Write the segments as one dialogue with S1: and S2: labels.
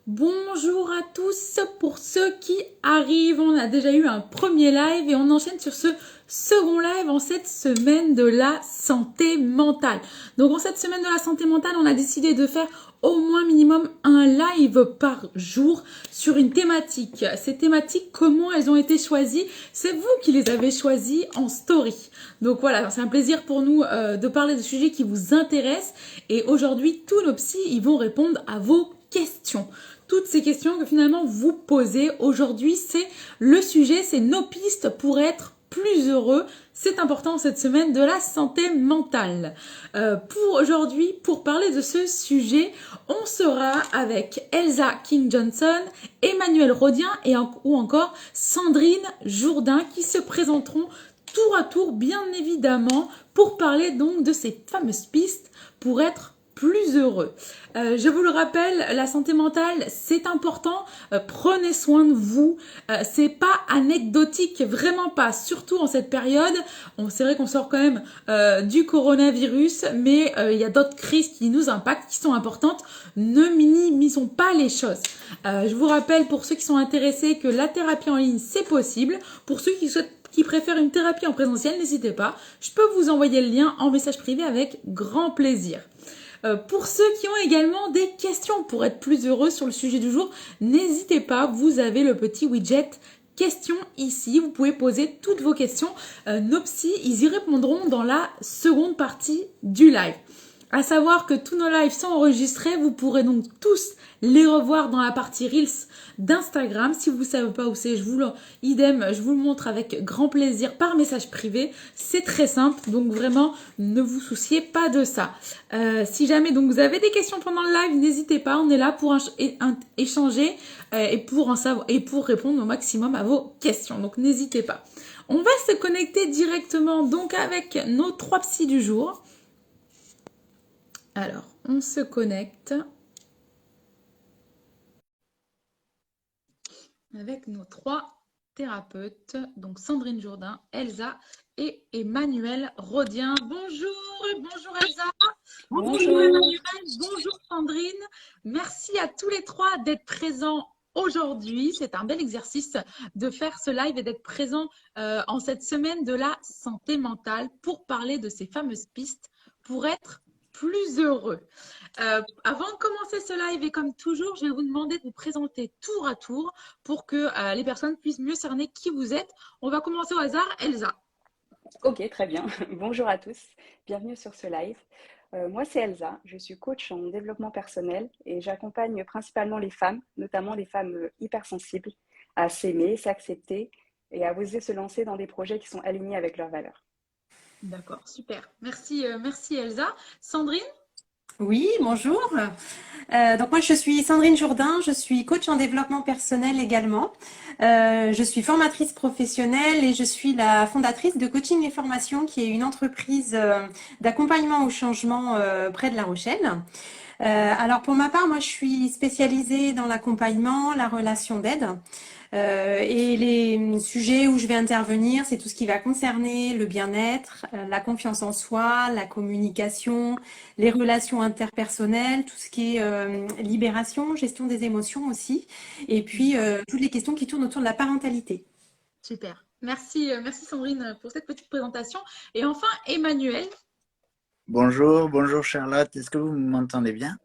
S1: Bonjour à tous, pour ceux qui arrivent, on a déjà eu un premier live et on enchaîne sur ce second live en cette semaine de la santé mentale. Donc en cette semaine de la santé mentale, on a décidé de faire au moins minimum un live par jour sur une thématique. Ces thématiques, comment elles ont été choisies? C'est vous qui les avez choisies en story. Donc voilà, c'est un plaisir pour nous de parler de sujets qui vous intéressent et aujourd'hui, tous nos psys, ils vont répondre à vos questions. Toutes ces questions que finalement vous posez aujourd'hui, c'est le sujet, c'est nos pistes pour être plus heureux. C'est important cette semaine de la santé mentale. Pour aujourd'hui, pour parler de ce sujet, on sera avec Elsa King-Johnson, Emmanuel Rodien ou encore Sandrine Jourdain qui se présenteront tour à tour, bien évidemment, pour parler donc de ces fameuses pistes pour être plus heureux. Je vous le rappelle, la santé mentale, c'est important. Prenez soin de vous. C'est pas anecdotique, vraiment pas. Surtout en cette période. C'est vrai qu'on sort quand même du coronavirus, mais il y a d'autres crises qui nous impactent, qui sont importantes. Ne minimisons pas les choses. Je vous rappelle, pour ceux qui sont intéressés, que la thérapie en ligne, c'est possible. Pour ceux qui préfèrent une thérapie en présentiel, n'hésitez pas. Je peux vous envoyer le lien en message privé avec grand plaisir. Pour ceux qui ont également des questions pour être plus heureux sur le sujet du jour, n'hésitez pas, vous avez le petit widget questions ici, vous pouvez poser toutes vos questions. Nos psys, ils y répondront dans la seconde partie du live. À savoir que tous nos lives sont enregistrés, vous pourrez donc tous les revoir dans la partie Reels d'Instagram. Si vous ne savez pas où c'est, je vous le montre avec grand plaisir par message privé. C'est très simple, donc vraiment, ne vous souciez pas de ça. Si jamais donc vous avez des questions pendant le live, n'hésitez pas, on est là pour échanger et pour répondre au maximum à vos questions. Donc n'hésitez pas. On va se connecter directement donc avec nos 3 psys du jour. Alors, on se connecte avec nos 3 thérapeutes, donc Sandrine Jourdain, Elsa et Emmanuel Rodien. Bonjour Elsa, bonjour
S2: Bonjour.
S1: Emmanuel, bonjour Sandrine. Merci à tous les 3 d'être présents aujourd'hui. C'est un bel exercice de faire ce live et d'être présent en cette semaine de la santé mentale pour parler de ces fameuses pistes pour être plus heureux. Avant de commencer ce live, et comme toujours, je vais vous demander de vous présenter tour à tour pour que les personnes puissent mieux cerner qui vous êtes. On va commencer au hasard. Elsa.
S2: Ok, très bien. Bonjour à tous. Bienvenue sur ce live. Moi, c'est Elsa. Je suis coach en développement personnel et j'accompagne principalement les femmes, notamment les femmes hypersensibles, à s'aimer, s'accepter et à oser se lancer dans des projets qui sont alignés avec leurs valeurs.
S1: D'accord, super. Merci Elsa. Sandrine.
S3: Oui, bonjour. Donc moi je suis Sandrine Jourdain, je suis coach en développement personnel également. Je suis formatrice professionnelle et je suis la fondatrice de Coaching et Formation, qui est une entreprise d'accompagnement au changement près de La Rochelle. Alors pour ma part, moi je suis spécialisée dans l'accompagnement, la relation d'aide. Et les sujets où je vais intervenir, c'est tout ce qui va concerner le bien-être, la confiance en soi, la communication, les relations interpersonnelles, tout ce qui est libération, gestion des émotions aussi, et puis toutes les questions qui tournent autour de la parentalité.
S1: Super. Merci Sandrine pour cette petite présentation. Et enfin, Emmanuel.
S4: Bonjour Charlotte, est-ce que vous m'entendez bien?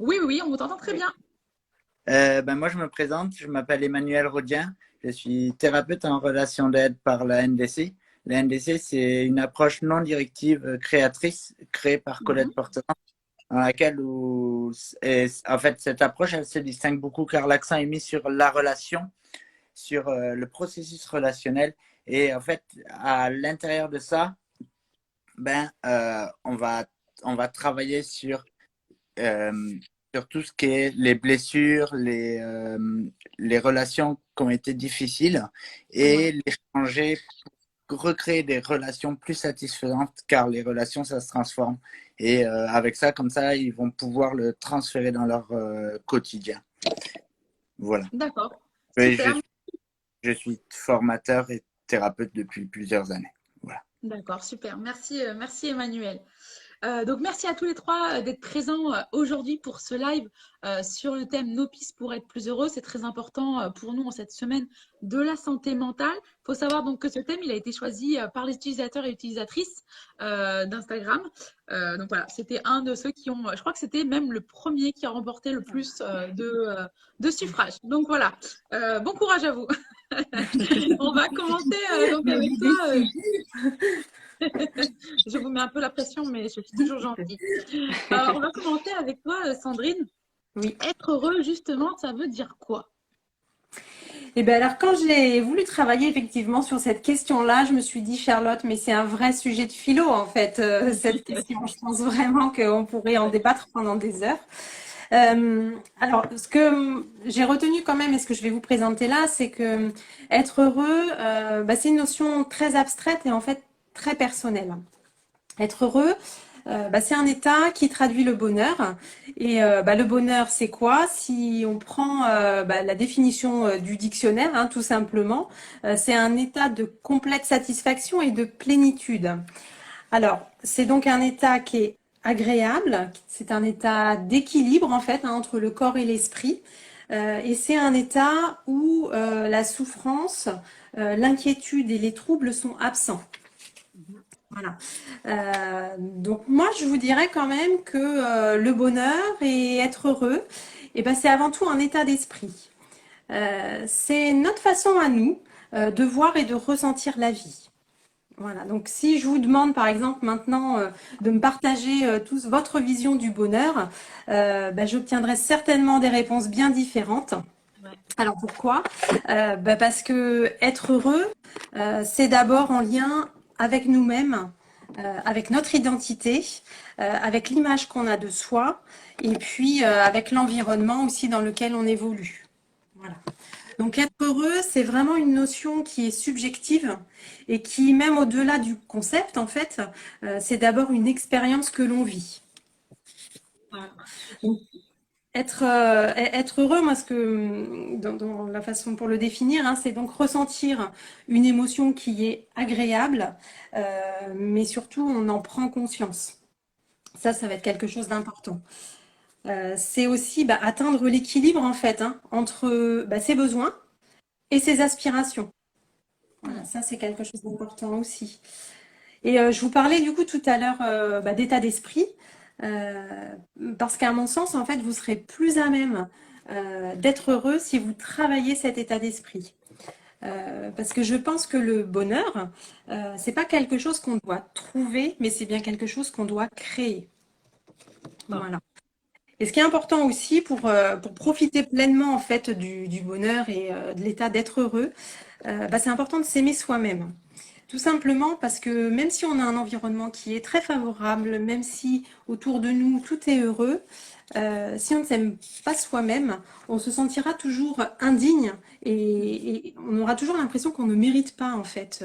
S1: Oui, on vous entend très
S2: Oui.
S1: bien.
S4: Moi je me présente, je m'appelle Emmanuel Rodien, je suis thérapeute en relation d'aide par la NDC. La NDC, c'est une approche non directive créatrice créée par Colette Portelin, dans laquelle en fait cette approche elle se distingue beaucoup car l'accent est mis sur la relation, sur le processus relationnel et en fait à l'intérieur de ça, on va travailler euh, sur tout ce qui est les blessures, les relations qui ont été difficiles et les changer pour recréer des relations plus satisfaisantes car les relations, ça se transforme. Et avec ça, comme ça, ils vont pouvoir le transférer dans leur quotidien. Voilà.
S1: D'accord.
S4: Et
S1: Super.
S4: je suis formateur et thérapeute depuis plusieurs années. Voilà.
S1: D'accord, super. Merci Emmanuel. Donc, merci à tous les trois d'être présents aujourd'hui pour ce live sur le thème Nos pistes pour être plus heureux. C'est très important pour nous en cette semaine de la santé mentale. Il faut savoir donc que ce thème, il a été choisi par les utilisateurs et utilisatrices d'Instagram. Donc voilà, c'était un de ceux qui ont, je crois que c'était même le premier qui a remporté le plus de suffrages. Donc voilà, bon courage à vous. On va commencer donc avec toi. Je vous mets un peu la pression, mais je suis toujours gentille. On va commencer avec toi, Sandrine.
S3: Oui.
S1: Être heureux, justement, ça veut dire quoi?
S3: Et bien alors, quand j'ai voulu travailler effectivement sur cette question-là, je me suis dit, Charlotte, mais c'est un vrai sujet de philo, en fait, cette question. Je pense vraiment qu'on pourrait en débattre pendant des heures. Alors, ce que j'ai retenu quand même et ce que je vais vous présenter là, c'est que être heureux, c'est une notion très abstraite et en fait très personnelle. Être heureux, c'est un état qui traduit le bonheur. Et le bonheur, c'est quoi? Si on prend la définition du dictionnaire, hein, tout simplement, c'est un état de complète satisfaction et de plénitude. Alors, c'est donc un état qui est agréable, c'est un état d'équilibre en fait, hein, entre le corps et l'esprit. Et c'est un état où la souffrance, l'inquiétude et les troubles sont absents. Voilà. Donc moi, je vous dirais quand même que le bonheur et être heureux, c'est avant tout un état d'esprit. C'est notre façon à nous de voir et de ressentir la vie. Voilà. Donc si je vous demande par exemple maintenant de me partager tous votre vision du bonheur, j'obtiendrai certainement des réponses bien différentes.
S1: Ouais.
S3: Alors pourquoi? Parce que être heureux, c'est d'abord en lien avec nous-mêmes, avec notre identité, avec l'image qu'on a de soi, et puis avec l'environnement aussi dans lequel on évolue. Voilà. Donc être heureux, c'est vraiment une notion qui est subjective et qui, même au-delà du concept, en fait, c'est d'abord une expérience que l'on vit. Voilà. Donc, être heureux, moi, dans la façon pour le définir, hein, c'est donc ressentir une émotion qui est agréable, mais surtout on en prend conscience. Ça va être quelque chose d'important. C'est aussi atteindre l'équilibre en fait hein, entre ses besoins et ses aspirations. Voilà, ça c'est quelque chose d'important aussi. Et je vous parlais du coup tout à l'heure d'état d'esprit. Parce qu'à mon sens, en fait, vous serez plus à même d'être heureux si vous travaillez cet état d'esprit. Parce que je pense que le bonheur, c'est pas quelque chose qu'on doit trouver, mais c'est bien quelque chose qu'on doit créer. Voilà. Et ce qui est important aussi pour profiter pleinement en fait du bonheur et de l'état d'être heureux, c'est important de s'aimer soi-même. Tout simplement parce que même si on a un environnement qui est très favorable, même si autour de nous tout est heureux, si on ne s'aime pas soi-même, on se sentira toujours indigne et on aura toujours l'impression qu'on ne mérite pas en fait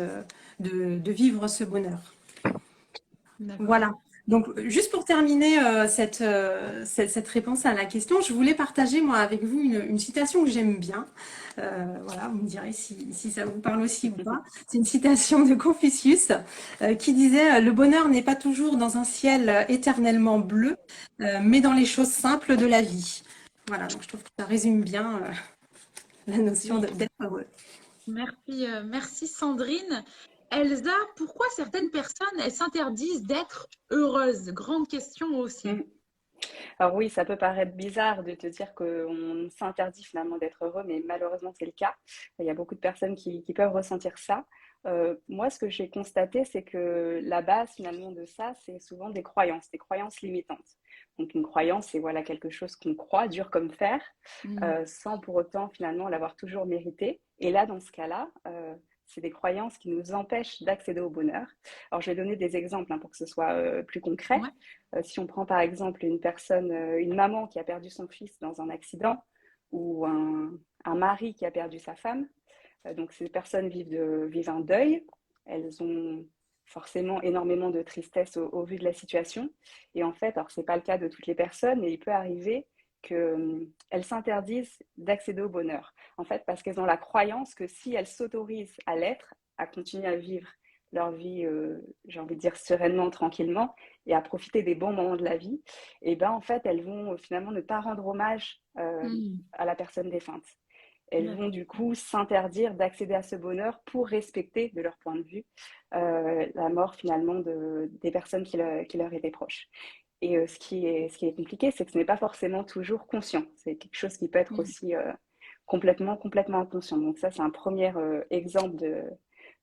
S3: de vivre ce bonheur. Voilà. Donc, juste pour terminer cette réponse à la question, je voulais partager, moi, avec vous une citation que j'aime bien. Voilà, vous me direz si ça vous parle aussi ou pas. C'est une citation de Confucius qui disait « Le bonheur n'est pas toujours dans un ciel éternellement bleu, mais dans les choses simples de la vie. » Voilà, donc je trouve que ça résume bien la notion d'être heureux.
S1: Merci Sandrine. Elsa, pourquoi certaines personnes, elles s'interdisent d'être heureuses? Grande question aussi.
S2: Alors oui, ça peut paraître bizarre de te dire qu'on s'interdit finalement d'être heureux, mais malheureusement c'est le cas. Il y a beaucoup de personnes qui peuvent ressentir ça. Moi, ce que j'ai constaté, c'est que la base finalement de ça, c'est souvent des croyances limitantes. Donc une croyance, c'est voilà quelque chose qu'on croit, dur comme fer, sans pour autant finalement l'avoir toujours mérité. Et là, dans ce cas-là, c'est des croyances qui nous empêchent d'accéder au bonheur. Alors, je vais donner des exemples pour que ce soit plus concret.
S1: Ouais.
S2: Si on prend par exemple une personne, une maman qui a perdu son fils dans un accident ou un mari qui a perdu sa femme, donc ces personnes vivent un deuil. Elles ont forcément énormément de tristesse au vu de la situation. Et en fait, alors c'est pas le cas de toutes les personnes, mais il peut arriver qu'elles s'interdisent d'accéder au bonheur. En fait, parce qu'elles ont la croyance que si elles s'autorisent à l'être, à continuer à vivre leur vie, j'ai envie de dire sereinement, tranquillement, et à profiter des bons moments de la vie, et ben en fait, elles vont finalement ne pas rendre hommage à la personne défunte. Elles vont du coup s'interdire d'accéder à ce bonheur pour respecter, de leur point de vue, la mort finalement des personnes qui leur étaient proches. Et ce qui est compliqué, c'est que ce n'est pas forcément toujours conscient. C'est quelque chose qui peut être aussi complètement inconscient. Donc ça, c'est un premier exemple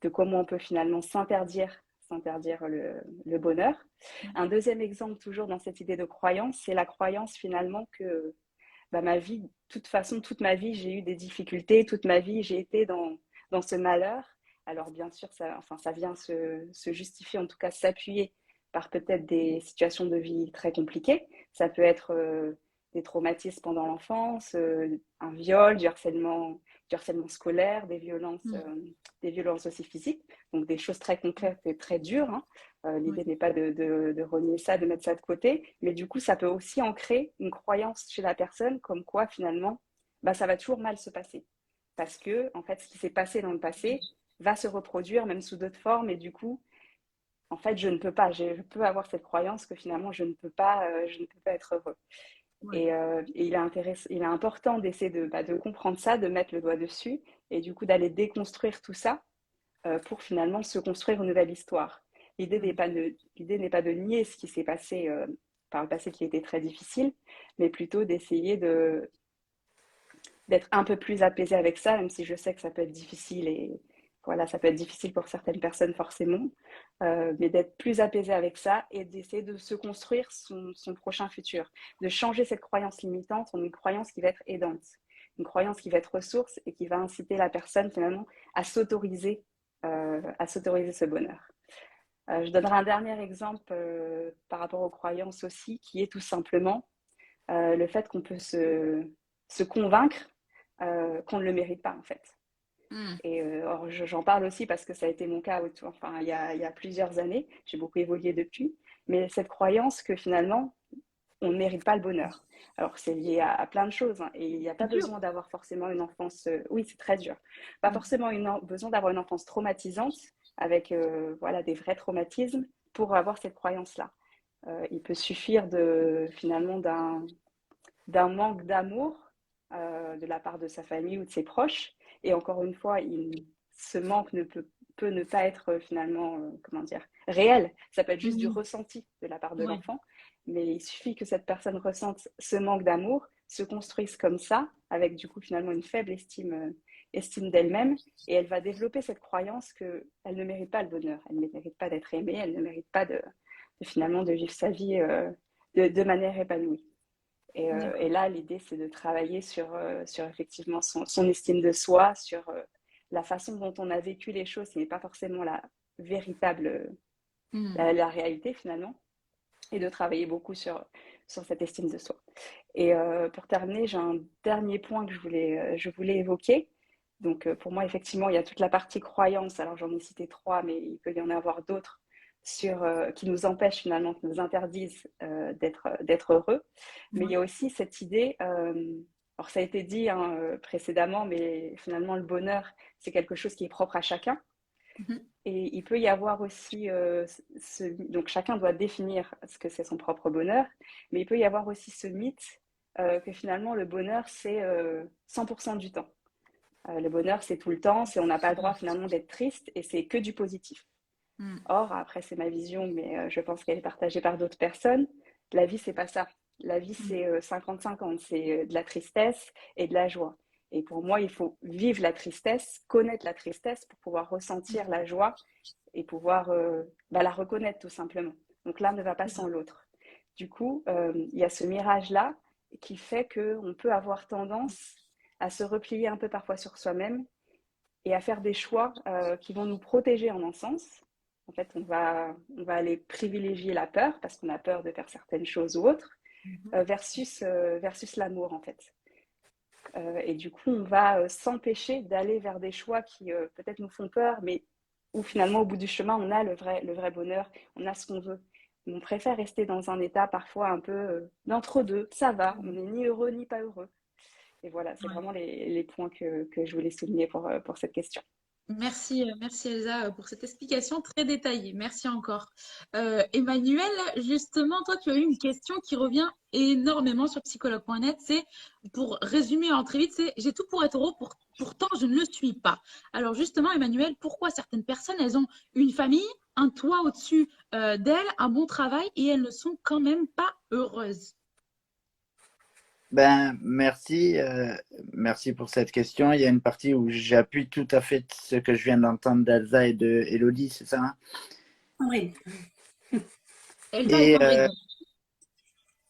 S2: de comment on peut finalement s'interdire le bonheur. Un deuxième exemple, toujours dans cette idée de croyance, c'est la croyance finalement que bah, ma vie, de toute façon, toute ma vie, j'ai eu des difficultés, toute ma vie, j'ai été dans ce malheur. Alors bien sûr, ça vient se justifier, en tout cas s'appuyer par peut-être des situations de vie très compliquées. Ça peut être des traumatismes pendant l'enfance, un viol, du harcèlement scolaire, des violences aussi physiques, donc des choses très concrètes et très dures. Hein. L'idée n'est pas de renier ça, de mettre ça de côté, mais du coup, ça peut aussi ancrer une croyance chez la personne comme quoi finalement, bah, ça va toujours mal se passer. Parce que, en fait, ce qui s'est passé dans le passé va se reproduire, même sous d'autres formes, et du coup, en fait, je ne peux pas. Je peux avoir cette croyance que finalement, je ne peux pas être heureux. Et il est important d'essayer de comprendre ça, de mettre le doigt dessus, et du coup d'aller déconstruire tout ça pour finalement se construire une nouvelle histoire. L'idée n'est pas de nier ce qui s'est passé par le passé qui était très difficile, mais plutôt d'essayer d'être un peu plus apaisé avec ça, même si je sais que ça peut être difficile et voilà, ça peut être difficile pour certaines personnes forcément, mais d'être plus apaisé avec ça et d'essayer de se construire son prochain futur, de changer cette croyance limitante en une croyance qui va être aidante, une croyance qui va être ressource et qui va inciter la personne finalement à s'autoriser ce bonheur. Je donnerai un dernier exemple par rapport aux croyances aussi, qui est tout simplement le fait qu'on peut se convaincre qu'on ne le mérite pas en fait. Et j'en parle aussi parce que ça a été mon cas il y a plusieurs années. J'ai beaucoup évolué depuis. Mais cette croyance que finalement, on ne mérite pas le bonheur. Alors, c'est lié à plein de choses. Hein, et il n'y a pas besoin d'avoir forcément une enfance... oui, c'est très dur. Pas forcément besoin d'avoir une enfance traumatisante avec voilà, des vrais traumatismes pour avoir cette croyance-là. Il peut suffire finalement d'un manque d'amour de la part de sa famille ou de ses proches. Et encore une fois, ce manque peut ne pas être finalement, comment dire, réel. Ça peut être juste du ressenti de la part de l'enfant. Mais il suffit que cette personne ressente ce manque d'amour, se construise comme ça, avec du coup finalement une faible estime d'elle-même, et elle va développer cette croyance qu'elle ne mérite pas le bonheur, elle ne mérite pas d'être aimée, elle ne mérite pas finalement de vivre sa vie de manière épanouie. Et là, l'idée, c'est de travailler sur effectivement son estime de soi, sur la façon dont on a vécu les choses, ce n'est pas forcément la véritable, la réalité finalement, et de travailler beaucoup sur cette estime de soi. Et pour terminer, j'ai un dernier point que je voulais évoquer. Donc pour moi, effectivement, il y a toute la partie croyance, alors j'en ai cité 3, mais il peut y en avoir d'autres qui nous empêchent finalement, qui nous interdisent d'être heureux. Mais il y a aussi cette idée, alors ça a été dit hein, précédemment, mais finalement le bonheur, c'est quelque chose qui est propre à chacun. Et il peut y avoir aussi, donc chacun doit définir ce que c'est son propre bonheur, mais il peut y avoir aussi ce mythe que finalement le bonheur c'est 100% du temps. Le bonheur c'est tout le temps, on n'a pas le droit finalement d'être triste et c'est que du positif. Or, après, c'est ma vision, mais je pense qu'elle est partagée par d'autres personnes. La vie, c'est pas ça. La vie, c'est 50-50. C'est de la tristesse et de la joie. Et pour moi, il faut vivre la tristesse, connaître la tristesse pour pouvoir ressentir la joie et pouvoir la reconnaître tout simplement. Donc l'un ne va pas sans l'autre. Du coup, il y a ce mirage-là qui fait qu'on peut avoir tendance à se replier un peu parfois sur soi-même et à faire des choix qui vont nous protéger en un sens. En fait, on va aller privilégier la peur parce qu'on a peur de faire certaines choses ou autres versus l'amour, en fait. Et du coup, on va s'empêcher d'aller vers des choix qui peut-être nous font peur, mais où finalement, au bout du chemin, on a le vrai bonheur, on a ce qu'on veut. On préfère rester dans un état parfois un peu d'entre-deux. Ça va, on n'est ni heureux ni pas heureux. Et voilà, c'est vraiment les points que je voulais souligner pour cette question.
S1: Merci Elsa pour cette explication très détaillée. Merci encore. Emmanuel, justement, toi, tu as eu une question qui revient énormément sur psychologue.net. C'est, pour résumer en très vite, c'est j'ai tout pour être heureux, pourtant je ne le suis pas. Alors justement, Emmanuel, pourquoi certaines personnes, elles ont une famille, un toit au-dessus d'elles, un bon travail et elles ne sont quand même pas heureuses?
S4: Ben, merci pour cette question. Il y a une partie où j'appuie tout à fait ce que je viens d'entendre d'Elsa et de Elodie, c'est ça, hein?
S3: Oui.
S1: Elsa et
S4: Et,
S1: Sandrine.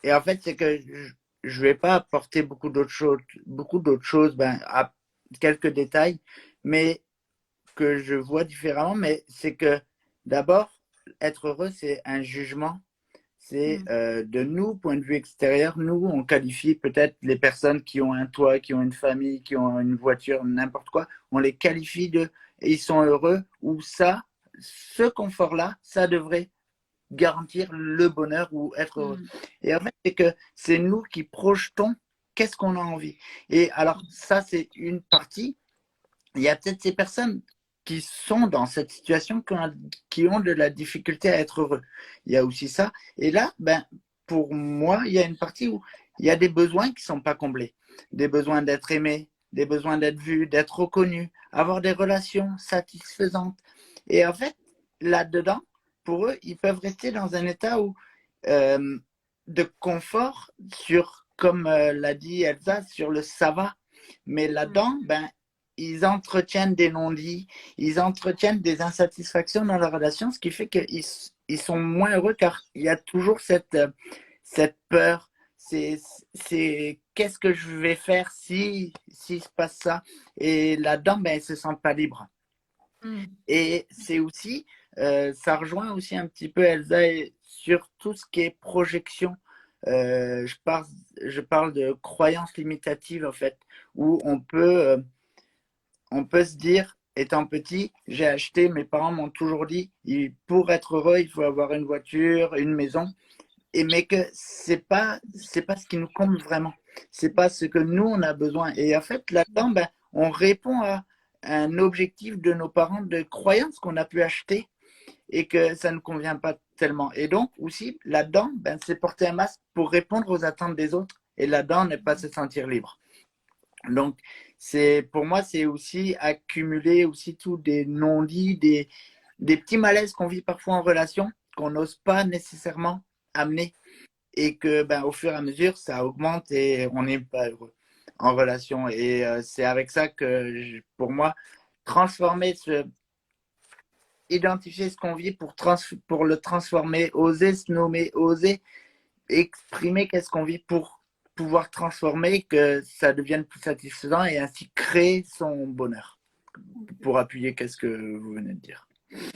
S4: et en fait, c'est que je vais pas apporter beaucoup d'autres choses, ben, à quelques détails, mais que je vois différemment. Mais c'est que d'abord, être heureux, c'est un jugement. C'est
S1: Mm,
S4: de nous, point de vue extérieur, nous, on qualifie peut-être les personnes qui ont un toit, qui ont une famille, qui ont une voiture, n'importe quoi, on les qualifie de ils sont heureux ou ça, ce confort-là, ça devrait garantir le bonheur ou être heureux.
S1: mm,
S4: Et en fait, c'est que c'est nous qui projetons qu'est-ce qu'on a envie. Et alors, ça, c'est une partie. Il y a peut-être ces personnes qui sont dans cette situation qui ont de la difficulté à être heureux. Il y a aussi ça. Et là, ben, pour moi, il y a une partie où il y a des besoins qui ne sont pas comblés. Des besoins d'être aimé, des besoins d'être vu, d'être reconnu, avoir des relations satisfaisantes. Et en fait, là-dedans, pour eux, ils peuvent rester dans un état où, euh, de confort sur, comme l'a dit Elsa, sur le ça va. Mais
S1: mm.
S4: là-dedans, ben, ils entretiennent des non-dits, ils entretiennent des insatisfactions dans la relation, ce qui fait qu'ils sont moins heureux car il y a toujours cette peur. C'est qu'est-ce que je vais faire si se passe ça? Et là-dedans, ben, ils ne se sentent pas libres.
S1: Mm.
S4: Et c'est aussi, ça rejoint aussi un petit peu Elsa sur tout ce qui est projection. Euh, je, parle, je parle de croyances limitatives en fait, où on peut se dire, étant petit, j'ai acheté, mes parents m'ont toujours dit, pour être heureux, il faut avoir une voiture, une maison, et mais que c'est pas ce qui nous compte vraiment. C'est pas ce que nous on a besoin. Et en fait, là-dedans, ben, on répond à un objectif de nos parents de croyance qu'on a pu acheter et que ça ne convient pas tellement. Et donc aussi, là-dedans, ben, c'est porter un masque pour répondre aux attentes des autres. Et là-dedans, ne pas se sentir libre. Donc, pour moi, c'est aussi accumuler aussi tous des non-dits, des petits malaises qu'on vit parfois en relation, qu'on n'ose pas nécessairement amener et que, ben, au fur et à mesure, ça augmente et on n'est pas heureux en relation. Et c'est avec ça que, pour moi, transformer identifier ce qu'on vit pour le transformer, oser se nommer, oser exprimer qu'est-ce qu'on vit pour pouvoir transformer, que ça devienne plus satisfaisant et ainsi créer son bonheur. Pour appuyer qu'est-ce que vous venez de dire.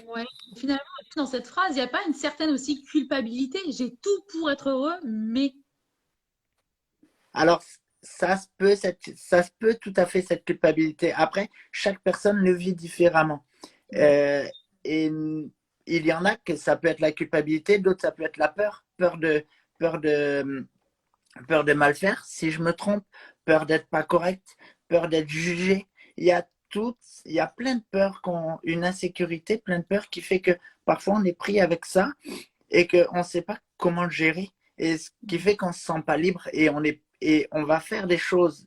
S1: Ouais. Finalement, dans cette phrase, il n'y a pas une certaine aussi culpabilité. J'ai tout pour être heureux, mais
S4: Alors, ça se peut tout à fait cette culpabilité. Après, chaque personne le vit différemment. Euh, et il y en a que ça peut être la culpabilité, d'autres ça peut être la peur de, peur de mal faire si je me trompe, peur d'être pas correct, peur d'être jugé. Il y a il y a plein de peurs, une insécurité, plein de peurs qui fait que parfois on est pris avec ça et qu'on ne sait pas comment le gérer. Et ce qui fait qu'on ne se sent pas libre et on va faire des choses,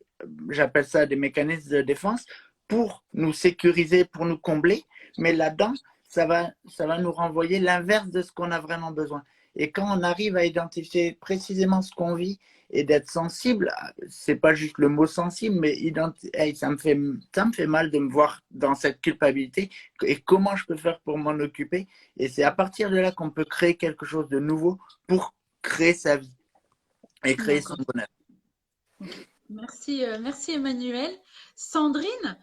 S4: j'appelle ça des mécanismes de défense, pour nous sécuriser, pour nous combler. Mais là-dedans, ça va nous renvoyer l'inverse de ce qu'on a vraiment besoin. Et quand on arrive à identifier précisément ce qu'on vit et d'être sensible, c'est pas juste le mot sensible, mais hey, ça me fait mal de me voir dans cette culpabilité et comment je peux faire pour m'en occuper. Et c'est à partir de là qu'on peut créer quelque chose de nouveau pour créer sa vie et créer son
S1: d'accord.
S4: bonheur.
S1: Ok. Merci Emmanuel. Sandrine,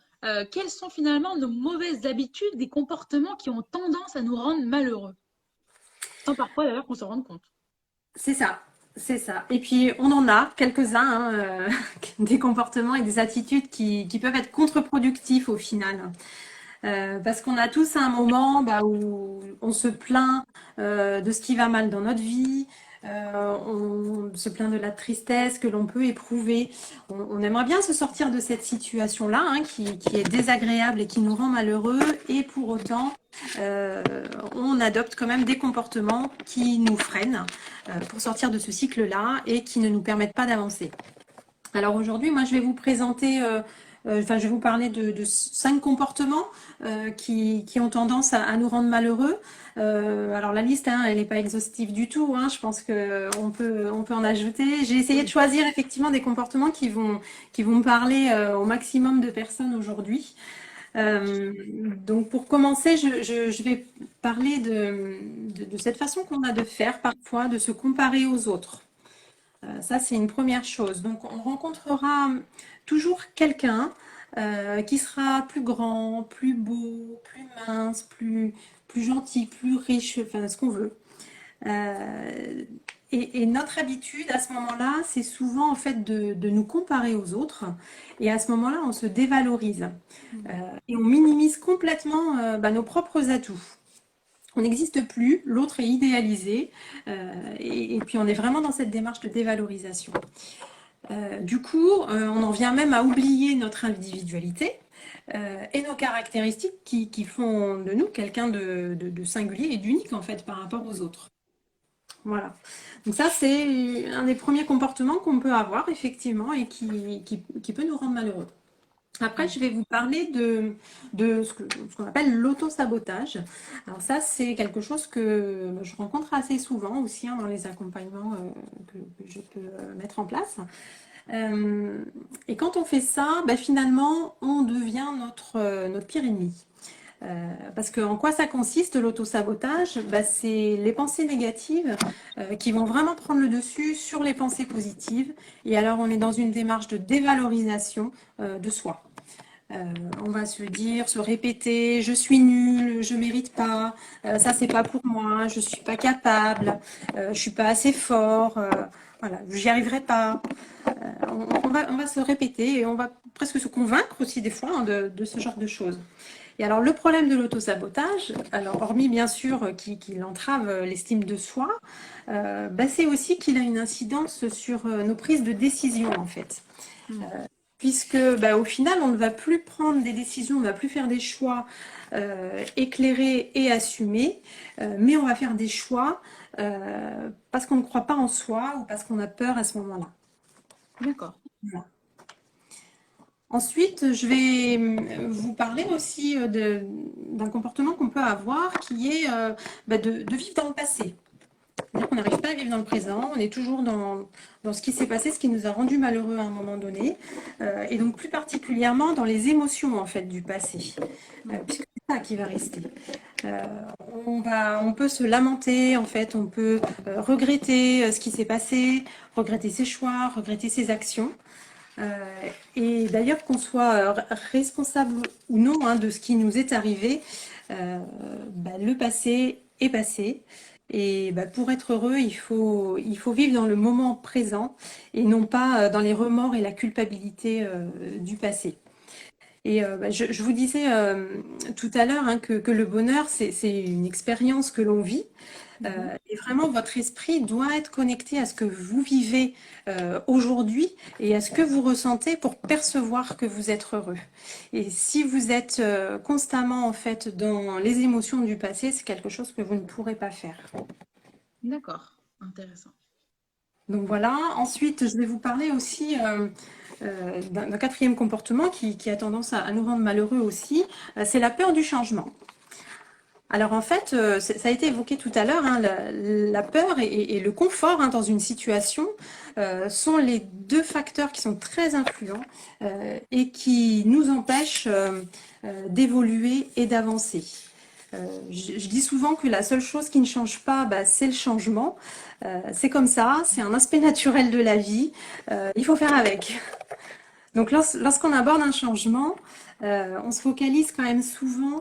S1: quelles sont finalement nos mauvaises habitudes, des comportements qui ont tendance à nous rendre malheureux, sans parfois d'ailleurs qu'on se rende compte.
S3: C'est ça, c'est ça. Et puis, on en a quelques-uns, hein, des comportements et des attitudes qui peuvent être contre-productifs au final. Parce qu'on a tous un moment bah, où on se plaint de ce qui va mal dans notre vie, on se plaint de la tristesse que l'on peut éprouver. On aimerait bien se sortir de cette situation-là, hein, qui est désagréable et qui nous rend malheureux, et pour autant, on adopte quand même des comportements qui nous freinent pour sortir de ce cycle-là et qui ne nous permettent pas d'avancer. Alors aujourd'hui, moi, je vais vous présenter, je vais vous parler de 5 comportements qui ont tendance à nous rendre malheureux. Alors la liste, hein, elle n'est pas exhaustive du tout, hein, je pense qu'on peut en ajouter. J'ai essayé de choisir effectivement des comportements qui vont me parler au maximum de personnes aujourd'hui. Donc pour commencer, je vais parler de cette façon qu'on a de faire parfois, de se comparer aux autres. Ça, c'est une première chose. Donc, on rencontrera toujours quelqu'un qui sera plus grand, plus beau, plus mince, plus gentil, plus riche, enfin, ce qu'on veut. Et notre habitude à ce moment-là, c'est souvent en fait de nous comparer aux autres. Et à ce moment-là, on se dévalorise. Et on minimise complètement nos propres atouts. On n'existe plus, l'autre est idéalisé, et puis on est vraiment dans cette démarche de dévalorisation. Du coup, on en vient même à oublier notre individualité et nos caractéristiques qui font de nous quelqu'un de singulier et d'unique en fait par rapport aux autres. Voilà. Donc ça, c'est un des premiers comportements qu'on peut avoir effectivement et qui peut nous rendre malheureux. Après, je vais vous parler de ce qu'on appelle l'auto-sabotage. Alors ça, c'est quelque chose que je rencontre assez souvent aussi hein, dans les accompagnements que je peux mettre en place. Et quand on fait ça, finalement, on devient notre pire ennemi. Parce qu'en quoi ça consiste l'auto-sabotage? C'est les pensées négatives qui vont vraiment prendre le dessus sur les pensées positives. Et alors on est dans une démarche de dévalorisation de soi. On va se dire, se répéter, je suis nulle, je mérite pas, ça c'est pas pour moi, je suis pas capable, je suis pas assez fort, voilà, j'y arriverai pas. On va se répéter et on va presque se convaincre aussi des fois hein, de ce genre de choses. Et alors le problème de l'autosabotage, alors hormis bien sûr qu'il entrave l'estime de soi, c'est aussi qu'il a une incidence sur nos prises de décision en fait. Puisque au final, on ne va plus prendre des décisions, on ne va plus faire des choix éclairés et assumés, mais on va faire des choix parce qu'on ne croit pas en soi ou parce qu'on a peur à ce moment-là.
S1: D'accord.
S3: Voilà. Ensuite, je vais vous parler aussi d'un comportement qu'on peut avoir qui est de vivre dans le passé. C'est-à-dire qu'on n'arrive pas à vivre dans le présent, on est toujours dans ce qui s'est passé, ce qui nous a rendu malheureux à un moment donné, et donc plus particulièrement dans les émotions en fait du passé, puisque c'est ça qui va rester. On peut se lamenter, en fait, on peut regretter ce qui s'est passé, regretter ses choix, regretter ses actions. Et d'ailleurs, qu'on soit responsable ou non hein, de ce qui nous est arrivé, le passé est passé. Et pour être heureux, il faut vivre dans le moment présent et non pas dans les remords et la culpabilité du passé. Et je vous disais tout à l'heure hein, que le bonheur, c'est une expérience que l'on vit. Et vraiment, votre esprit doit être connecté à ce que vous vivez aujourd'hui et à ce que vous ressentez pour percevoir que vous êtes heureux. Et si vous êtes constamment en fait dans les émotions du passé, c'est quelque chose que vous ne pourrez pas faire.
S1: D'accord, intéressant.
S3: Donc voilà. Ensuite, je vais vous parler aussi d'un quatrième comportement qui a tendance à nous rendre malheureux aussi. C'est la peur du changement. Alors en fait, ça a été évoqué tout à l'heure, hein, la peur et le confort hein, dans une situation sont les deux facteurs qui sont très influents et qui nous empêchent d'évoluer et d'avancer. Je dis souvent que la seule chose qui ne change pas, c'est le changement. C'est comme ça, c'est un aspect naturel de la vie. Il faut faire avec. Donc lorsqu'on aborde un changement, on se focalise quand même souvent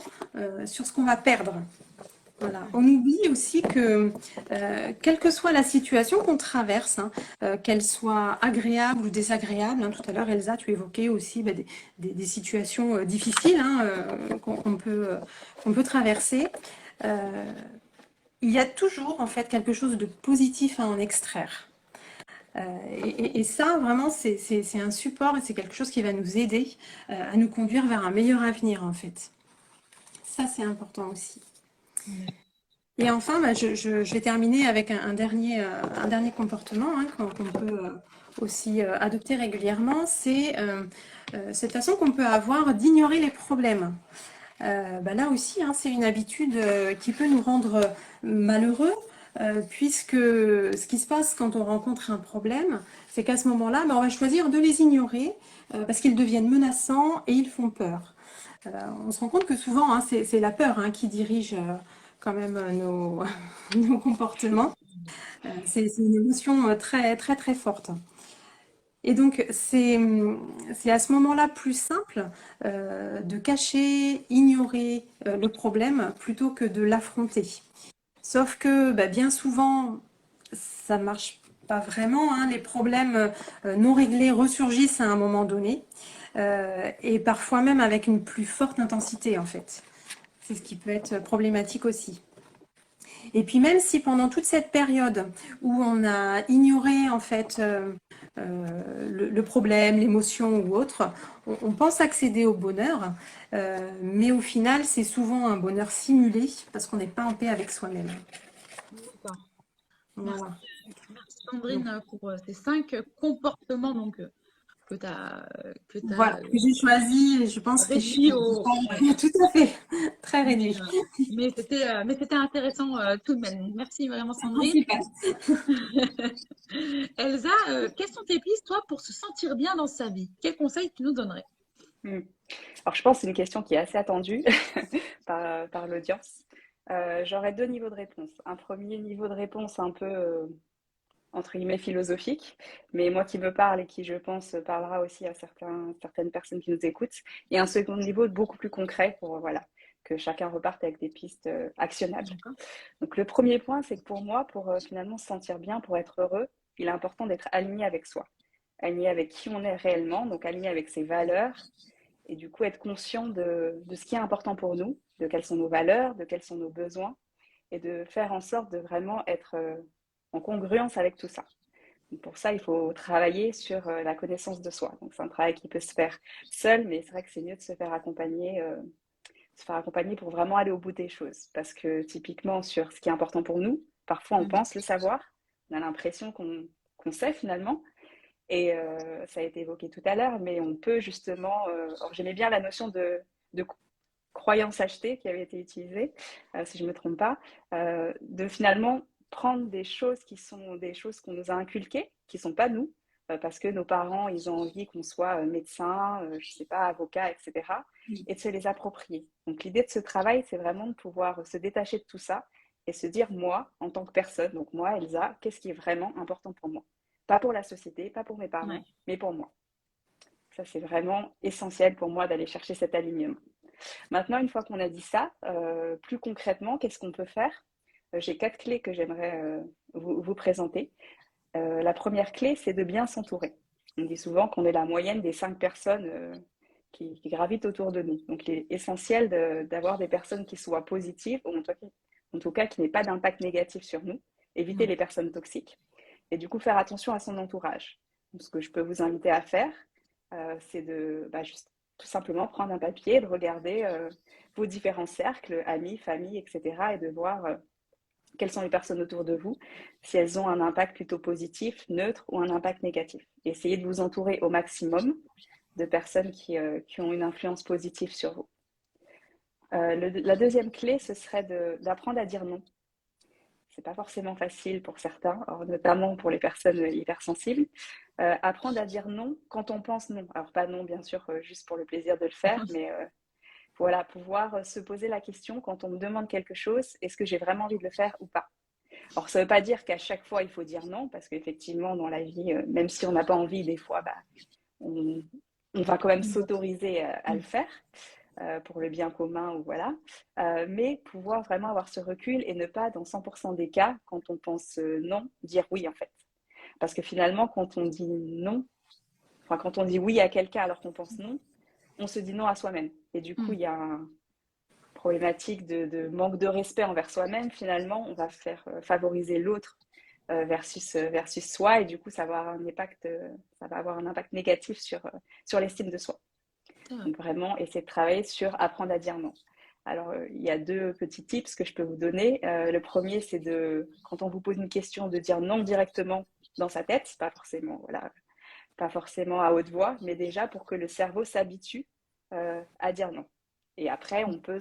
S3: sur ce qu'on va perdre. Voilà. On oublie aussi que, quelle que soit la situation qu'on traverse, hein, qu'elle soit agréable ou désagréable, hein, tout à l'heure Elsa, tu évoquais aussi des situations difficiles hein, qu'on peut traverser. il y a toujours en fait quelque chose de positif à en extraire. Et ça, vraiment, c'est un support et c'est quelque chose qui va nous aider à nous conduire vers un meilleur avenir, en fait. Ça, c'est important aussi. Et enfin, bah, je vais terminer avec un dernier comportement qu'on peut aussi adopter régulièrement. C'est cette façon qu'on peut avoir d'ignorer les problèmes. Bah, là aussi, c'est une habitude qui peut nous rendre malheureux, puisque ce qui se passe quand on rencontre un problème, c'est qu'à ce moment-là, bah, on va choisir de les ignorer parce qu'ils deviennent menaçants et ils font peur. On se rend compte que souvent, c'est la peur qui dirige quand même nos comportements. C'est une émotion très, très, très forte. Et donc, c'est à ce moment-là plus simple de cacher, ignorer le problème plutôt que de l'affronter. Sauf que bien souvent, ça ne marche pas vraiment. Les problèmes non réglés ressurgissent à un moment donné et parfois même avec une plus forte intensité en fait. C'est ce qui peut être problématique aussi. Et puis même si pendant toute cette période où on a ignoré en fait le problème, l'émotion ou autre, on pense accéder au bonheur, mais au final c'est souvent un bonheur simulé parce qu'on n'est pas en paix avec soi-même.
S1: D'accord.
S3: Voilà.
S1: Merci Sandrine pour ces 5 comportements donc, que tu as,
S3: Voilà, que j'ai choisi et je pense que
S1: réduits au... ouais.
S3: tout à fait, très réduit.
S1: Mais c'était intéressant tout de même. Merci vraiment Sandrine.
S3: Super.
S1: Elsa, quelles sont tes pistes toi pour se sentir bien dans sa vie? Quels conseils tu nous donnerais?
S2: Alors, je pense que c'est une question qui est assez attendue par l'audience. J'aurais 2 niveaux de réponse. Un premier niveau de réponse un peu, entre guillemets, philosophique, mais moi qui me parle et qui, je pense, parlera aussi à certaines personnes qui nous écoutent. Et un second niveau beaucoup plus concret pour, voilà, que chacun reparte avec des pistes actionnables. Donc, le premier point, c'est que pour moi, pour finalement se sentir bien, pour être heureux, il est important d'être aligné avec soi, aligné avec qui on est réellement, donc aligné avec ses valeurs, et du coup être conscient de ce qui est important pour nous, de quelles sont nos valeurs, de quels sont nos besoins, et de faire en sorte de vraiment être en congruence avec tout ça. Donc pour ça, il faut travailler sur la connaissance de soi. Donc c'est un travail qui peut se faire seul, mais c'est vrai que c'est mieux de se faire accompagner pour vraiment aller au bout des choses. Parce que typiquement, sur ce qui est important pour nous, parfois on pense le savoir, on a l'impression qu'on sait finalement, et ça a été évoqué tout à l'heure, mais on peut justement... j'aimais bien la notion de croyance achetée qui avait été utilisée, si je ne me trompe pas, de finalement prendre des choses qui sont des choses qu'on nous a inculquées, qui ne sont pas nous, parce que nos parents, ils ont envie qu'on soit médecin, je ne sais pas, avocat, etc., et de se les approprier. Donc l'idée de ce travail, c'est vraiment de pouvoir se détacher de tout ça et se dire, moi, en tant que personne, donc moi, Elsa, qu'est-ce qui est vraiment important pour moi? Pas pour la société, pas pour mes parents, mais pour moi. Ça, c'est vraiment essentiel pour moi d'aller chercher cet alignement. Maintenant, une fois qu'on a dit ça, plus concrètement, qu'est-ce qu'on peut faire? J'ai 4 clés que j'aimerais vous présenter. La première clé, c'est de bien s'entourer. On dit souvent qu'on est la moyenne des 5 personnes qui gravitent autour de nous. Donc, il est essentiel d'avoir des personnes qui soient positives, ou en tout cas qui n'aient pas d'impact négatif sur nous. Éviter les personnes toxiques. Et du coup, faire attention à son entourage. Donc, ce que je peux vous inviter à faire, c'est de juste tout simplement prendre un papier, de regarder vos différents cercles, amis, famille, etc. et de voir quelles sont les personnes autour de vous, si elles ont un impact plutôt positif, neutre ou un impact négatif. Essayez de vous entourer au maximum de personnes qui ont une influence positive sur vous. La deuxième clé, ce serait d'apprendre à dire non. C'est pas forcément facile pour certains, notamment pour les personnes hypersensibles. Apprendre à dire non quand on pense non. Alors pas non, bien sûr, juste pour le plaisir de le faire, mais voilà, pouvoir se poser la question quand on me demande quelque chose, est-ce que j'ai vraiment envie de le faire ou pas? Alors ça ne veut pas dire qu'à chaque fois il faut dire non, parce qu'effectivement dans la vie, même si on n'a pas envie, des fois, on va quand même s'autoriser à le faire. Pour le bien commun, ou voilà, mais pouvoir vraiment avoir ce recul et ne pas, dans 100% des cas, quand on pense non, dire oui en fait. Parce que finalement, quand on dit non, enfin quand on dit oui à quelqu'un alors qu'on pense non, on se dit non à soi-même. Et du coup, il y a problématiques de manque de respect envers soi-même, finalement, on va faire favoriser l'autre versus soi, et du coup, ça va avoir un impact négatif sur l'estime de soi. Donc vraiment, essayer de travailler sur apprendre à dire non. Alors, il y a deux petits tips que je peux vous donner. Le premier, c'est quand on vous pose une question, de dire non directement dans sa tête, pas forcément à haute voix, mais déjà pour que le cerveau s'habitue à dire non. Et après, on peut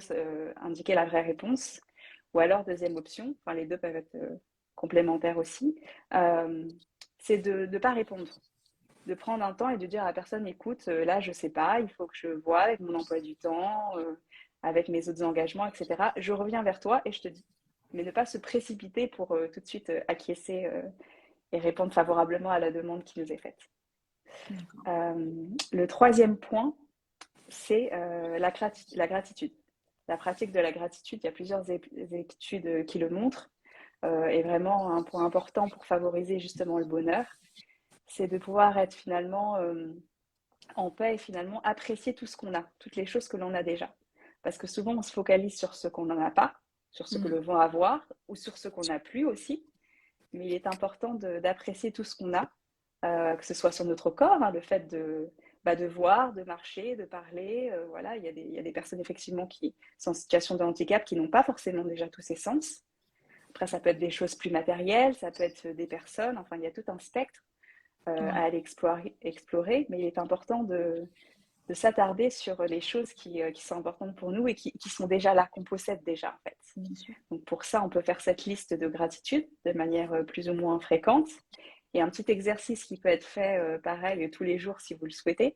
S2: indiquer la vraie réponse. Ou alors, deuxième option, enfin les deux peuvent être complémentaires aussi, c'est de ne pas répondre. De prendre un temps et de dire à la personne, écoute, là, je ne sais pas, il faut que je vois avec mon emploi du temps, avec mes autres engagements, etc. Je reviens vers toi et je te dis. Mais ne pas se précipiter pour tout de suite acquiescer et répondre favorablement à la demande qui nous est faite. Le troisième point, c'est la gratitude. La pratique de la gratitude, il y a plusieurs études qui le montrent, est vraiment un point important pour favoriser justement le bonheur. C'est de pouvoir être finalement en paix et finalement apprécier tout ce qu'on a, toutes les choses que l'on a déjà. Parce que souvent, on se focalise sur ce qu'on n'en a pas, sur ce que l'on va avoir ou sur ce qu'on n'a plus aussi. Mais il est important d'apprécier tout ce qu'on a, que ce soit sur notre corps, hein, le fait de voir, de marcher, de parler. Voilà, il y a des personnes effectivement qui sont en situation de handicap qui n'ont pas forcément déjà tous ces sens. Après, ça peut être des choses plus matérielles, ça peut être des personnes, enfin, il y a tout un spectre à aller explorer, mais il est important de s'attarder sur les choses qui sont importantes pour nous et qui sont déjà là, qu'on possède déjà en fait. Donc pour ça, on peut faire cette liste de gratitude de manière plus ou moins fréquente. Et un petit exercice qui peut être fait pareil tous les jours si vous le souhaitez,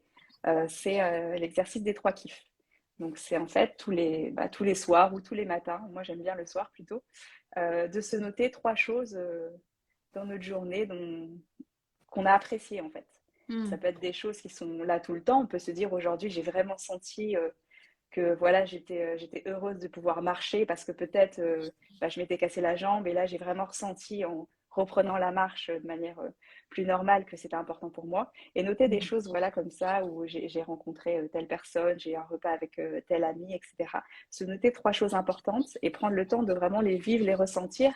S2: c'est l'exercice des 3 kiffs. Donc c'est en fait tous les soirs ou tous les matins, moi j'aime bien le soir plutôt, de se noter 3 choses dans notre journée qu'on a appréciées en fait. Ça peut être des choses qui sont là tout le temps. On peut se dire aujourd'hui, j'ai vraiment senti que voilà, j'étais heureuse de pouvoir marcher parce que peut-être je m'étais cassé la jambe et là, j'ai vraiment ressenti en reprenant la marche de manière plus normale que c'était important pour moi. Et noter des choses voilà, comme ça où j'ai rencontré telle personne, j'ai eu un repas avec tel ami, etc. Se noter 3 choses importantes et prendre le temps de vraiment les vivre, les ressentir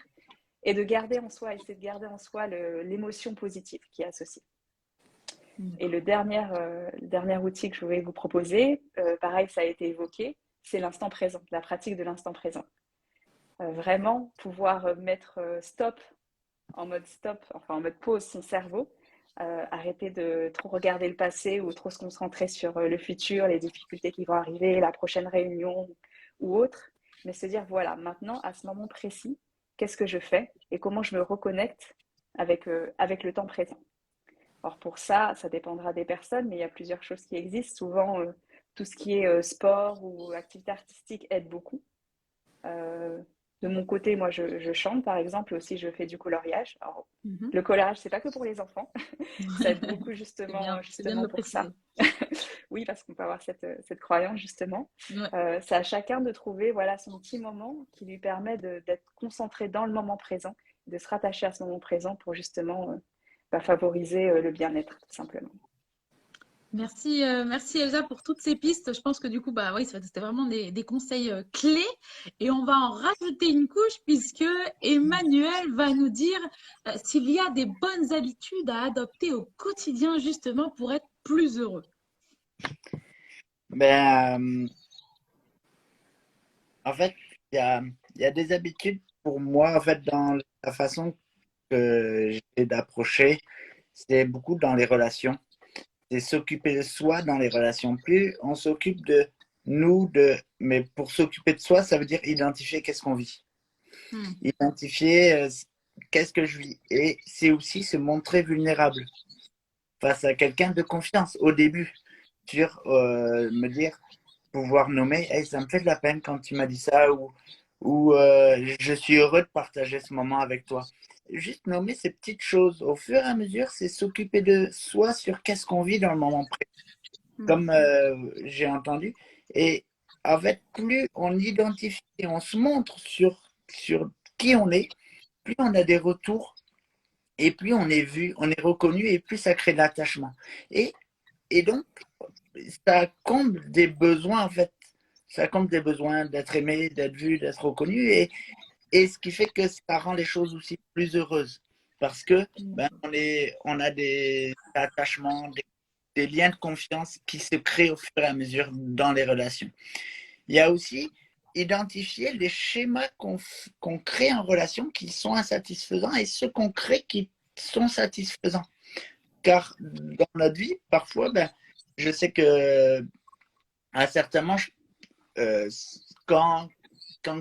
S2: et de garder en soi, essayer de garder en soi l'émotion positive qui est associée. Et le dernier outil que je voulais vous proposer, pareil, ça a été évoqué, c'est l'instant présent, la pratique de l'instant présent. Vraiment pouvoir mettre en mode pause son cerveau, arrêter de trop regarder le passé ou trop se concentrer sur le futur, les difficultés qui vont arriver, la prochaine réunion ou autre, mais se dire voilà, maintenant, à ce moment précis, qu'est-ce que je fais et comment je me reconnecte avec le temps présent. Alors pour ça, ça dépendra des personnes, mais il y a plusieurs choses qui existent. Souvent, tout ce qui est sport ou activité artistique aide beaucoup. De mon côté, moi, je chante, par exemple, et aussi je fais du coloriage. Alors, le coloriage, c'est pas que pour les enfants. Ça aide beaucoup justement pour ça. Oui, parce qu'on peut avoir cette croyance, justement. C'est à chacun de trouver voilà, son petit moment qui lui permet d'être concentré dans le moment présent, de se rattacher à ce moment présent pour justement favoriser le bien-être, tout simplement.
S1: Merci, merci Elsa pour toutes ces pistes. Je pense que du coup, oui, c'était vraiment des conseils clés. Et on va en rajouter une couche puisque Emmanuel va nous dire s'il y a des bonnes habitudes à adopter au quotidien justement pour être plus heureux.
S4: En fait, il y a des habitudes pour moi, en fait, dans la façon que j'ai d'approcher, c'est beaucoup dans les relations. C'est s'occuper de soi dans les relations. Plus on s'occupe de nous, mais pour s'occuper de soi, ça veut dire identifier qu'est-ce qu'on vit. Identifier qu'est-ce que je vis. Et c'est aussi se montrer vulnérable face à quelqu'un de confiance au début. Me dire, pouvoir nommer, hey, ça me fait de la peine quand tu m'as dit ça, ou je suis heureux de partager ce moment avec toi. Juste nommer ces petites choses. Au fur et à mesure, c'est s'occuper de soi sur qu'est-ce qu'on vit dans le moment présent. Comme j'ai entendu. Et en fait, plus on identifie et on se montre sur qui on est, plus on a des retours et plus on est vu, on est reconnu et plus ça crée de l'attachement. Et donc, ça comble des besoins en fait Ça comble des besoins d'être aimé, d'être vu, d'être reconnu. Et ce qui fait que ça rend les choses aussi plus heureuses. Parce que on a des attachements, des liens de confiance qui se créent au fur et à mesure dans les relations. Il y a aussi identifier les schémas qu'on crée en relation qui sont insatisfaisants et ceux qu'on crée qui sont satisfaisants. Car dans notre vie, parfois, je sais que à certains moments, quand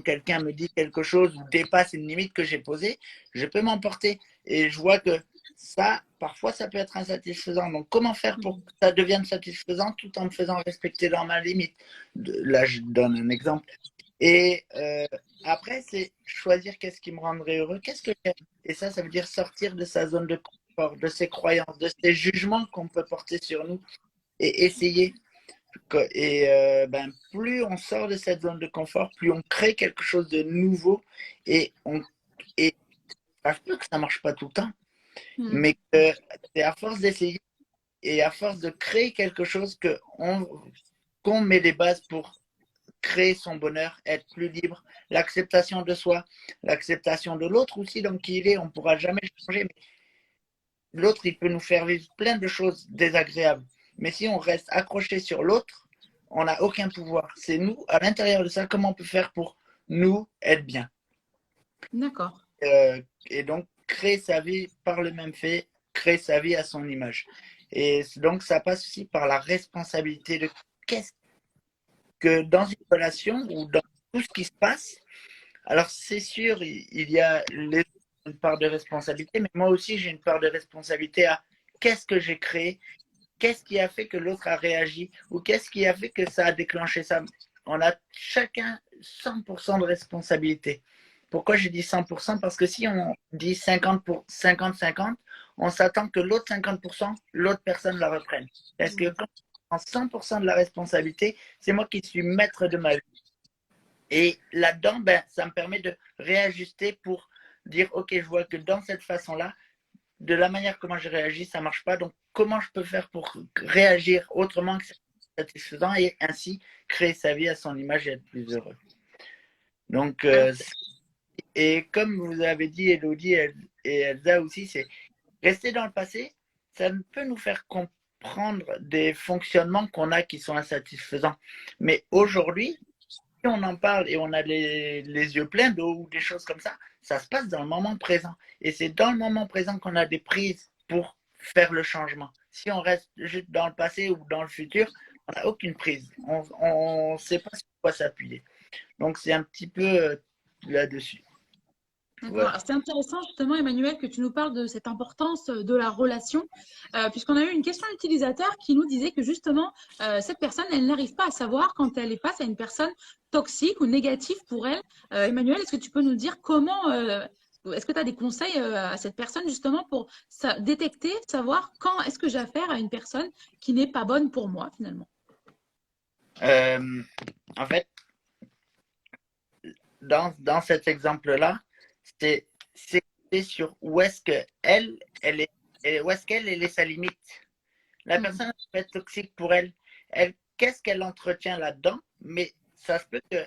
S4: quelqu'un me dit quelque chose ou dépasse une limite que j'ai posée, je peux m'emporter. Et je vois que ça, parfois, ça peut être insatisfaisant. Donc, comment faire pour que ça devienne satisfaisant tout en me faisant respecter dans ma limite? Là, je donne un exemple. Et après, c'est choisir qu'est-ce qui me rendrait heureux, qu'est-ce que j'aime. Et ça veut dire sortir de sa zone de confort, de ses croyances, de ses jugements qu'on peut porter sur nous et essayer. Et plus on sort de cette zone de confort, plus on crée quelque chose de nouveau et ça se peut que ça ne marche pas tout le temps, mais que c'est à force d'essayer et à force de créer quelque chose qu'on met des bases pour créer son bonheur, être plus libre, l'acceptation de soi, l'acceptation de l'autre aussi, donc qui il est, on ne pourra jamais changer, mais l'autre, il peut nous faire vivre plein de choses désagréables. Mais si on reste accroché sur l'autre, on n'a aucun pouvoir. C'est nous, à l'intérieur de ça, comment on peut faire pour nous être bien.
S1: D'accord.
S4: Et donc, créer sa vie par le même fait, créer sa vie à son image. Et donc, ça passe aussi par la responsabilité de qu'est-ce que dans une relation ou dans tout ce qui se passe. Alors, c'est sûr, il y a une part de responsabilité, mais moi aussi, j'ai une part de responsabilité à qu'est-ce que j'ai créé, qu'est-ce qui a fait que l'autre a réagi ou qu'est-ce qui a fait que ça a déclenché ça. On a chacun 100% de responsabilité. Pourquoi je dis 100%? Parce que si on dit 50-50, on s'attend que l'autre 50%, l'autre personne la reprenne. Parce que quand on prend 100% de la responsabilité, c'est moi qui suis maître de ma vie. Et là-dedans, ça me permet de réajuster pour dire, OK, je vois que dans cette façon-là, de la manière comment je réagis, ça ne marche pas. Donc, comment je peux faire pour réagir autrement que satisfaisant et ainsi créer sa vie à son image et être plus heureux. Donc, et comme vous avez dit, Elodie et Elsa aussi, c'est rester dans le passé, ça peut nous faire comprendre des fonctionnements qu'on a qui sont insatisfaisants. Mais aujourd'hui, si on en parle et on a les yeux pleins d'eau ou des choses comme ça se passe dans le moment présent. Et c'est dans le moment présent qu'on a des prises pour faire le changement. Si on reste juste dans le passé ou dans le futur, on n'a aucune prise. On ne sait pas sur quoi s'appuyer. Donc, c'est un petit peu là-dessus.
S1: D'accord. C'est intéressant justement, Emmanuel, que tu nous parles de cette importance de la relation, puisqu'on a eu une question utilisateur qui nous disait que justement, cette personne, elle n'arrive pas à savoir quand elle est face à une personne toxique ou négative pour elle. Emmanuel, est-ce que tu peux nous dire comment, est-ce que tu as des conseils à cette personne justement pour détecter, savoir quand est-ce que j'ai affaire à une personne qui n'est pas bonne pour moi finalement?
S4: En fait, dans cet exemple-là, c'est sur où est-ce qu'elle est sa limite. La personne peut être toxique pour elle. Qu'est-ce qu'elle entretient là-dedans? Mais ça se peut que,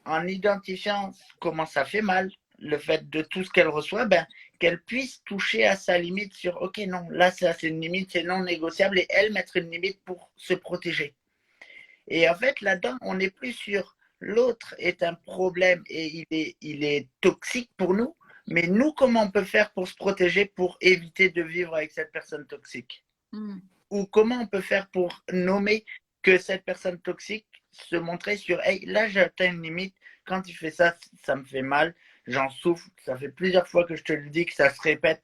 S4: en identifiant comment ça fait mal, le fait de tout ce qu'elle reçoit, qu'elle puisse toucher à sa limite sur OK, non, là, ça c'est une limite, c'est non négociable, et elle mettre une limite pour se protéger. Et en fait, là-dedans, on n'est plus sur l'autre est un problème et il est toxique pour nous, mais nous, comment on peut faire pour se protéger, pour éviter de vivre avec cette personne toxique? Ou comment on peut faire pour nommer que cette personne toxique se montrer sur hey, là j'ai atteint une limite, quand tu fais ça, ça me fait mal, j'en souffre, ça fait plusieurs fois que je te le dis, que ça se répète.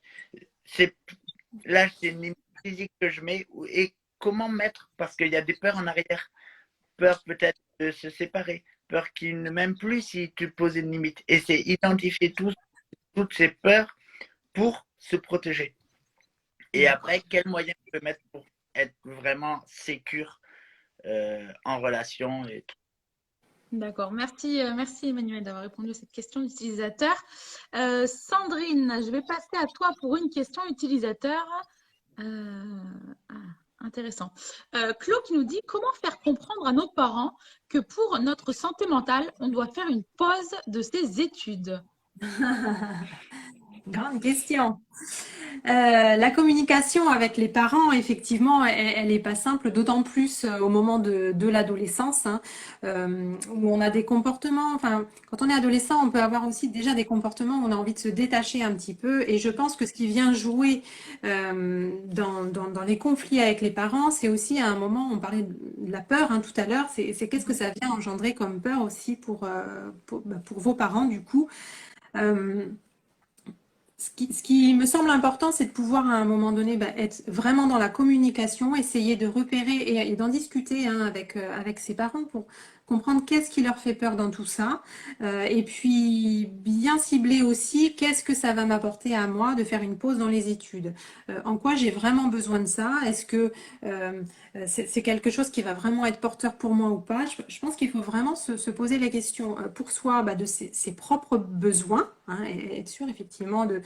S4: Là, c'est une limite physique que je mets. Et comment mettre, parce qu'il y a des peurs en arrière, peur peut-être de se séparer, peur qu'il ne m'aime plus si tu poses une limite. Et c'est identifier toutes ces peurs pour se protéger. Et après, quels moyens on peut mettre pour être vraiment sécure en relation et tout.
S1: D'accord, merci Emmanuel d'avoir répondu à cette question d'utilisateur. Sandrine, je vais passer à toi pour une question utilisateur. intéressant. Claude qui nous dit comment faire comprendre à nos parents que pour notre santé mentale, on doit faire une pause de ses études.
S3: Grande question. La communication avec les parents, effectivement, elle est pas simple, d'autant plus au moment de l'adolescence, hein, où on a des comportements. Enfin, quand on est adolescent, on peut avoir aussi déjà des comportements où on a envie de se détacher un petit peu. Et je pense que ce qui vient jouer dans les conflits avec les parents, c'est aussi à un moment, on parlait de la peur hein, tout à l'heure, c'est qu'est-ce que ça vient engendrer comme peur aussi pour vos parents, du coup. Euh, ce qui me semble important, c'est de pouvoir à un moment donné être vraiment dans la communication, essayer de repérer et d'en discuter hein, avec ses parents pour comprendre qu'est-ce qui leur fait peur dans tout ça. Et puis bien cibler aussi qu'est-ce que ça va m'apporter à moi de faire une pause dans les études. En quoi j'ai vraiment besoin de ça? Est-ce que c'est quelque chose qui va vraiment être porteur pour moi ou pas? Je pense qu'il faut vraiment se poser la question pour soi de ses propres besoins hein, et être sûr effectivement de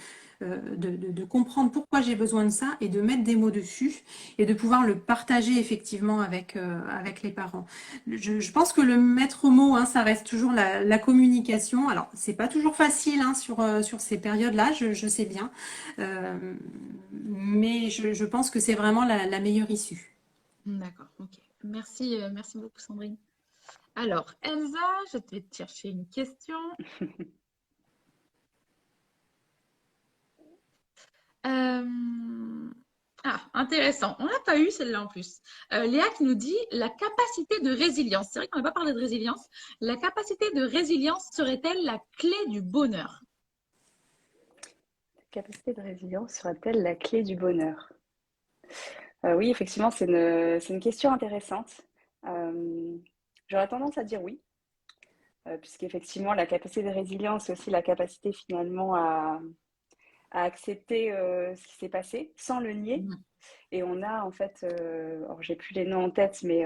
S3: comprendre pourquoi j'ai besoin de ça et de mettre des mots dessus et de pouvoir le partager effectivement avec les parents. Je pense que le maître mot, hein, ça reste toujours la communication. Alors, c'est pas toujours facile hein, sur ces périodes-là, je sais bien, Euh, mais je pense que c'est vraiment la meilleure issue.
S1: D'accord, ok. Merci, merci beaucoup Sandrine. Alors, Elsa, je vais te chercher une question. Intéressant. On n'a pas eu celle-là en plus. Léa qui nous dit la capacité de résilience. C'est vrai qu'on n'a pas parlé de résilience. La capacité de résilience serait-elle la clé du bonheur?
S2: La capacité de résilience sera-t-elle la clé du bonheur? Oui, effectivement, c'est une question intéressante. J'aurais tendance à dire oui, puisqu'effectivement, la capacité de résilience, c'est aussi la capacité finalement à accepter ce qui s'est passé sans le nier.
S1: Mhm.
S2: Et on a en fait, alors j'ai plus les noms en tête, mais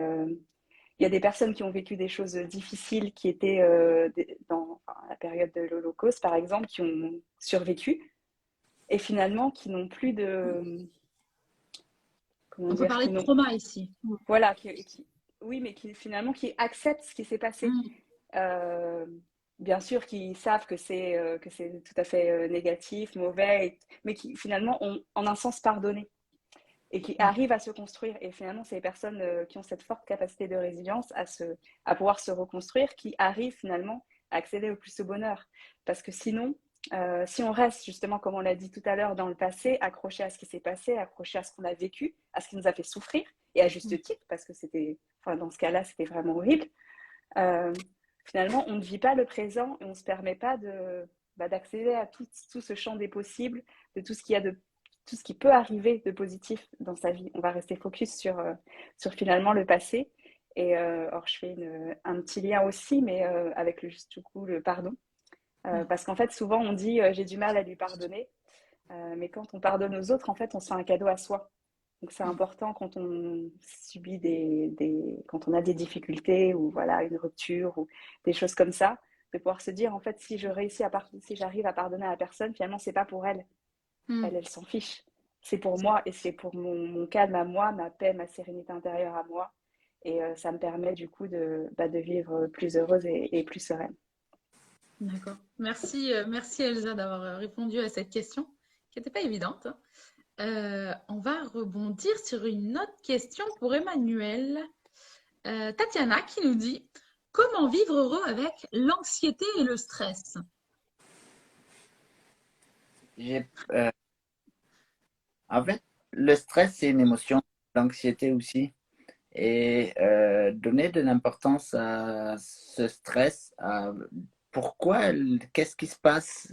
S2: il y a des personnes qui ont vécu des choses difficiles qui étaient dans enfin, la période de l'Holocauste, par exemple, qui ont survécu et finalement qui n'ont plus de, comment
S1: On peut
S2: dire,
S1: parler
S2: qui
S1: de
S2: n'ont,
S1: trauma ici.
S2: voilà, oui, mais qui finalement qui acceptent ce qui s'est passé.
S1: Mhm.
S2: Euh, Bien sûr, qui savent que c'est tout à fait négatif, mauvais, mais qui finalement ont en un sens pardonné et qui
S1: Ouais.
S2: arrivent à se construire. Et finalement, c'est les personnes qui ont cette forte capacité de résilience à pouvoir se reconstruire qui arrivent finalement à accéder au plus au bonheur. Parce que sinon, si on reste justement, comme on l'a dit tout à l'heure, dans le passé, accroché à ce qui s'est passé, accroché à ce qu'on a vécu, à ce qui nous a fait souffrir, et à juste
S1: Mhm.
S2: titre, parce que c'était, enfin, dans ce cas-là, c'était vraiment horrible, euh, finalement, on ne vit pas le présent et on ne se permet pas d'accéder à tout ce champ des possibles, de tout ce qu'il y a de tout ce qui peut arriver de positif dans sa vie. On va rester focus sur finalement le passé. Et alors, je fais un petit lien aussi, mais avec du coup, le pardon.
S1: Ouais.
S2: Parce qu'en fait, souvent, on dit j'ai du mal à lui pardonner. Mais quand on pardonne aux autres, en fait, on se fait un cadeau à soi. Donc c'est important quand on subit quand on a des difficultés ou voilà une rupture ou des choses comme ça, de pouvoir se dire en fait si j'arrive à pardonner à la personne, finalement c'est pas pour elle,
S1: Mhm.
S2: elle s'en fiche. C'est pour moi et c'est pour mon calme à moi, ma paix, ma sérénité intérieure à moi. Et ça me permet du coup de vivre plus heureuse et plus sereine.
S1: D'accord. Merci, merci Elsa d'avoir répondu à cette question qui n'était pas évidente. On va rebondir sur une autre question pour Emmanuel. Tatiana qui nous dit comment vivre heureux avec l'anxiété et le stress?
S4: J'ai, euh, En fait, le stress, c'est une émotion, l'anxiété aussi. Et donner de l'importance à ce stress, à pourquoi, qu'est-ce qui se passe,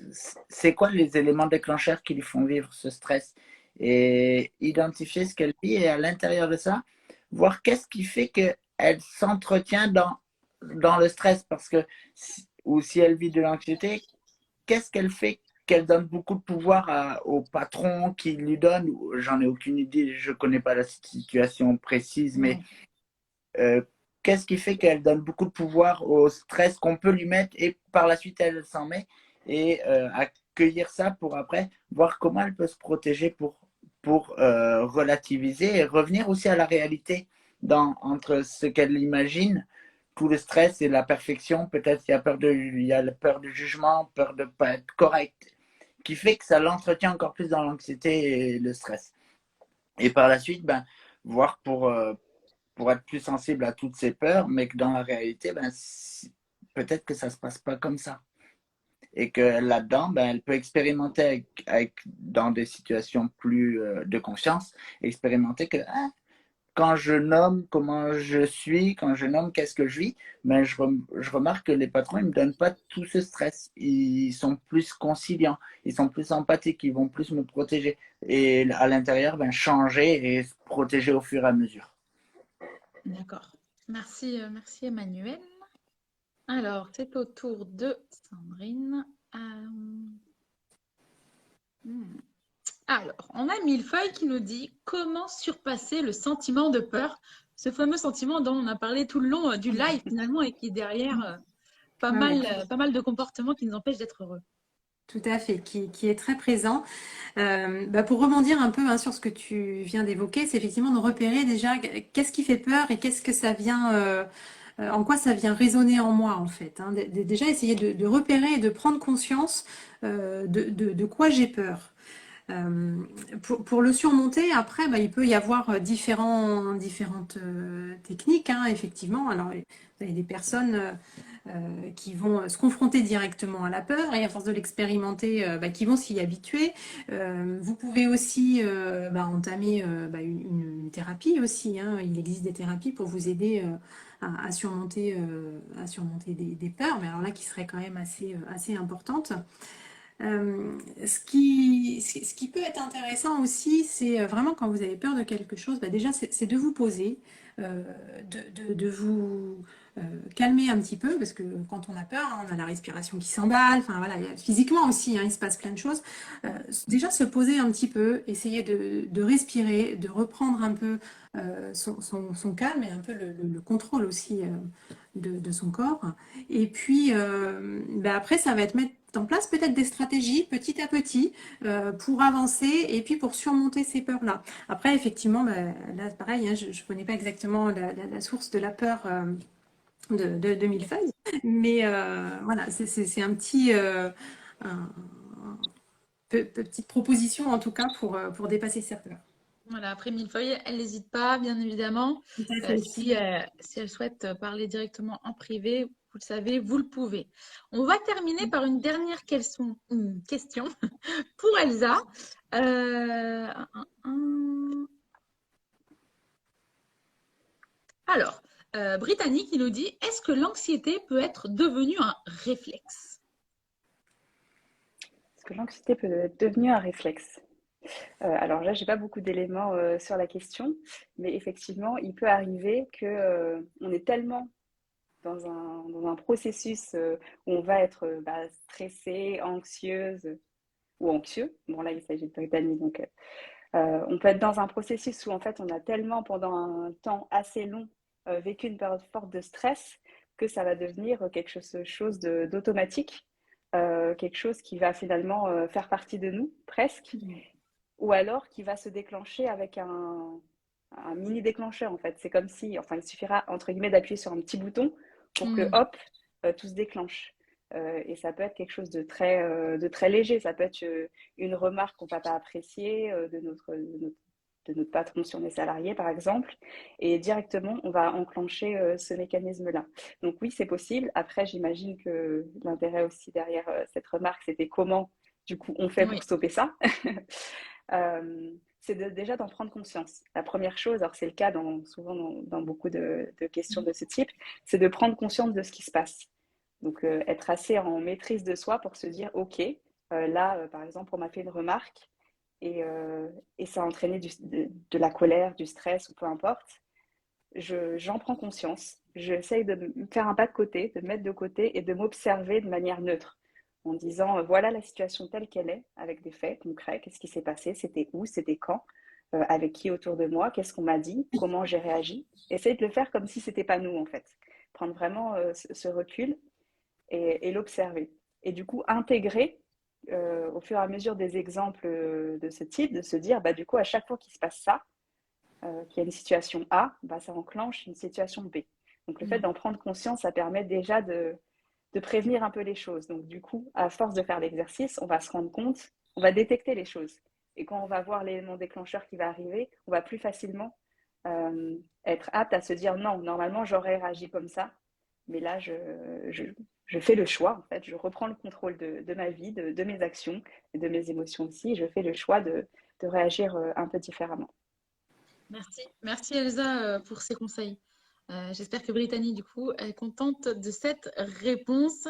S4: c'est quoi les éléments déclencheurs qui lui font vivre ce stress et identifier ce qu'elle vit et à l'intérieur de ça, voir qu'est-ce qui fait qu'elle s'entretient dans le stress parce que, ou si elle vit de l'anxiété, qu'est-ce qu'elle fait qu'elle donne beaucoup de pouvoir au patron qui lui donne, j'en ai aucune idée, je connais pas la situation précise, mais
S1: Ouais.
S4: euh, qu'est-ce qui fait qu'elle donne beaucoup de pouvoir au stress qu'on peut lui mettre et par la suite elle s'en met et accueillir ça pour après voir comment elle peut se protéger pour relativiser et revenir aussi à la réalité entre ce qu'elle imagine, tout le stress et la perfection. Peut-être il y a la peur du jugement, peur de ne pas être correct, qui fait que ça l'entretient encore plus dans l'anxiété et le stress. Et par la suite, ben, voir pour être plus sensible à toutes ces peurs, mais que dans la réalité, ben, peut-être que ça ne se passe pas comme ça. Et que là-dedans, ben, elle peut expérimenter dans des situations plus de conscience, expérimenter que quand je nomme comment je suis, quand je nomme qu'est-ce que je vis, ben, je remarque que les patrons, ils ne me donnent pas tout ce stress. Ils sont plus conciliants, ils sont plus empathiques, ils vont plus me protéger. Et à l'intérieur, ben, changer et se protéger au fur et à mesure.
S1: D'accord. Merci, merci Emmanuel. Alors, c'est au tour de Sandrine. Alors, on a Millefeuille qui nous dit comment surpasser le sentiment de peur, ce fameux sentiment dont on a parlé tout le long du live finalement et qui est derrière pas mal de comportements qui nous empêchent d'être heureux.
S3: Tout à fait, qui est très présent. Pour rebondir un peu sur ce que tu viens d'évoquer, c'est effectivement de repérer déjà qu'est-ce qui fait peur et qu'est-ce que ça vient, en quoi ça vient résonner en moi en fait. Déjà essayer de repérer et de prendre conscience de quoi j'ai peur. Pour le surmonter, après, il peut y avoir différentes techniques, effectivement. Alors, vous avez des personnes qui vont se confronter directement à la peur et à force de l'expérimenter, qui vont s'y habituer. Vous pouvez aussi entamer une thérapie aussi. Il existe des thérapies pour vous aider à surmonter des peurs, mais alors là qui seraient quand même assez importantes. Ce qui peut être intéressant aussi, c'est vraiment quand vous avez peur de quelque chose, déjà c'est de vous poser, de vous calmer un petit peu, parce que quand on a peur, on a la respiration qui s'emballe, enfin voilà, physiquement aussi, il se passe plein de choses. Déjà se poser un petit peu, essayer de respirer, de reprendre un peu son calme et un peu le contrôle aussi de son corps. Et puis après, ça va être mettre en place peut-être des stratégies petit à petit pour avancer et puis pour surmonter ces peurs-là. Après, effectivement, là, pareil, je ne connais pas exactement la source de la peur de Millefeuille, mais voilà, c'est un petit... petite proposition en tout cas pour dépasser sa peur.
S1: Voilà, après Millefeuille, elle n'hésite pas, bien évidemment. Si elle souhaite parler directement en privé, vous le savez, vous le pouvez. On va terminer par une dernière question pour Elsa. Alors, Brittany qui nous dit, est-ce que l'anxiété peut être devenue un réflexe?
S2: Est-ce que l'anxiété peut devenir un réflexe? Alors là, j'ai pas beaucoup d'éléments sur la question, mais effectivement, il peut arriver que on est tellement dans un processus où on va être stressé, anxieuse ou anxieux. Bon, là, il s'agit de Brittany, donc on peut être dans un processus où en fait, on a tellement pendant un temps assez long vécu une période forte de stress que ça va devenir quelque chose d'automatique, quelque chose qui va finalement faire partie de nous, presque, ou alors qui va se déclencher avec un mini déclencheur en fait. C'est comme si, enfin, il suffira entre guillemets d'appuyer sur un petit bouton pour que hop, tout se déclenche. Et ça peut être quelque chose de très léger. Ça peut être une remarque qu'on ne va pas apprécier de notre patron si on est salarié, par exemple. Et directement, on va enclencher ce mécanisme-là. Donc oui, c'est possible. Après, j'imagine que l'intérêt aussi derrière cette remarque, c'était comment, du coup, on fait pour stopper ça. C'est déjà d'en prendre conscience. La première chose, alors c'est le cas souvent dans beaucoup de questions de ce type, c'est de prendre conscience de ce qui se passe. Donc, être assez en maîtrise de soi pour se dire, OK, là, par exemple, on m'a fait une remarque et ça a entraîné de la colère, du stress ou peu importe. J'en prends conscience. J'essaye de me faire un pas de côté, de me mettre de côté et de m'observer de manière neutre en disant, voilà la situation telle qu'elle est, avec des faits concrets, qu'est-ce qui s'est passé, c'était où, c'était quand, avec qui autour de moi, qu'est-ce qu'on m'a dit, comment j'ai réagi. Essayer de le faire comme si c'était pas nous, en fait. Prendre vraiment ce recul et l'observer. Et du coup, intégrer au fur et à mesure des exemples de ce type, de se dire, bah, du coup, à chaque fois qu'il se passe ça, qu'il y a une situation A, bah, ça enclenche une situation B. Donc, le fait d'en prendre conscience, ça permet déjà de prévenir un peu les choses. Donc, du coup, à force de faire l'exercice, on va se rendre compte, on va détecter les choses. Et quand on va voir l'élément déclencheur qui va arriver, on va plus facilement être apte à se dire non, normalement, j'aurais réagi comme ça. Mais là, je fais le choix, en fait. Je reprends le contrôle de ma vie, de mes actions et de mes émotions aussi. Je fais le choix de réagir un peu différemment.
S1: Merci, merci Elsa pour ces conseils. J'espère que Brittany, du coup, est contente de cette réponse.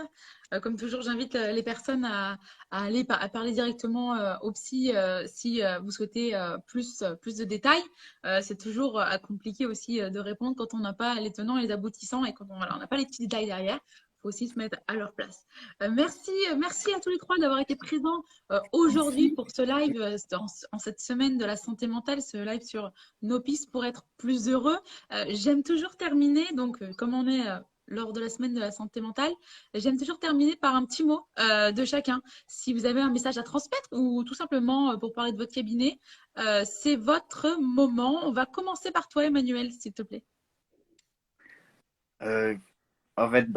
S1: Comme toujours, j'invite les personnes à aller à parler directement au psy si vous souhaitez plus de détails. C'est toujours compliqué aussi de répondre quand on n'a pas les tenants et les aboutissants et quand voilà, on n'a pas les petits détails derrière. Il faut aussi se mettre à leur place. Merci à tous les trois d'avoir été présents aujourd'hui
S3: Merci.
S1: pour ce live en cette semaine de la santé mentale, ce live sur nos pistes pour être plus heureux. J'aime toujours terminer, donc comme on est lors de la semaine de la santé mentale, j'aime toujours terminer par un petit mot de chacun. Si vous avez un message à transmettre ou tout simplement pour parler de votre cabinet, c'est votre moment. On va commencer par toi, Emmanuel, s'il te plaît.
S4: En fait,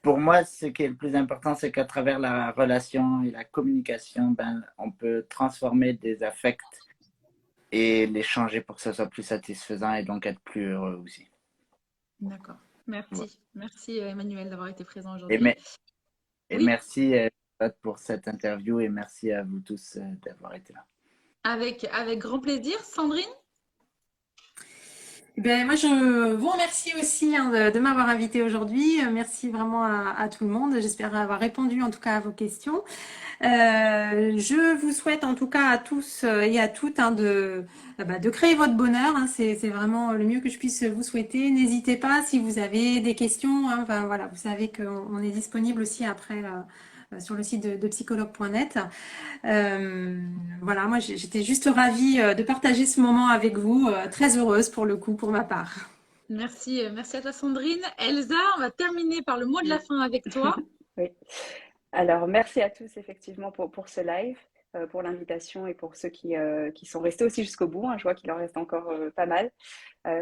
S4: pour moi, ce qui est le plus important, c'est qu'à travers la relation et la communication, on peut transformer des affects et les changer pour que ce soit plus satisfaisant et donc être plus heureux aussi.
S1: D'accord.
S4: Voilà.
S1: Merci Emmanuel d'avoir été présent
S4: Et,
S1: aujourd'hui.
S4: et
S1: Oui,
S4: merci pour cette interview et merci à vous tous d'avoir été là.
S1: avec grand plaisir. Sandrine?
S3: Ben, moi, je vous remercie aussi hein, de m'avoir invité aujourd'hui. Merci vraiment à tout le monde. J'espère avoir répondu en tout cas à vos questions. Je vous souhaite en tout cas à tous et à toutes hein, de créer votre bonheur. Hein. C'est vraiment le mieux que je puisse vous souhaiter. N'hésitez pas si vous avez des questions. Hein, enfin, voilà, vous savez qu'on est disponible aussi après sur le site de psychologue.net. Voilà, moi j'étais juste ravie de partager ce moment avec vous. Très heureuse pour le coup, pour ma part.
S1: Merci à toi Sandrine. Elsa, on va terminer par le mot de la fin avec toi.
S2: Oui. Alors, merci à tous effectivement pour ce live, pour l'invitation et pour ceux qui sont restés aussi jusqu'au bout. Hein. Je vois qu'il en reste encore pas mal.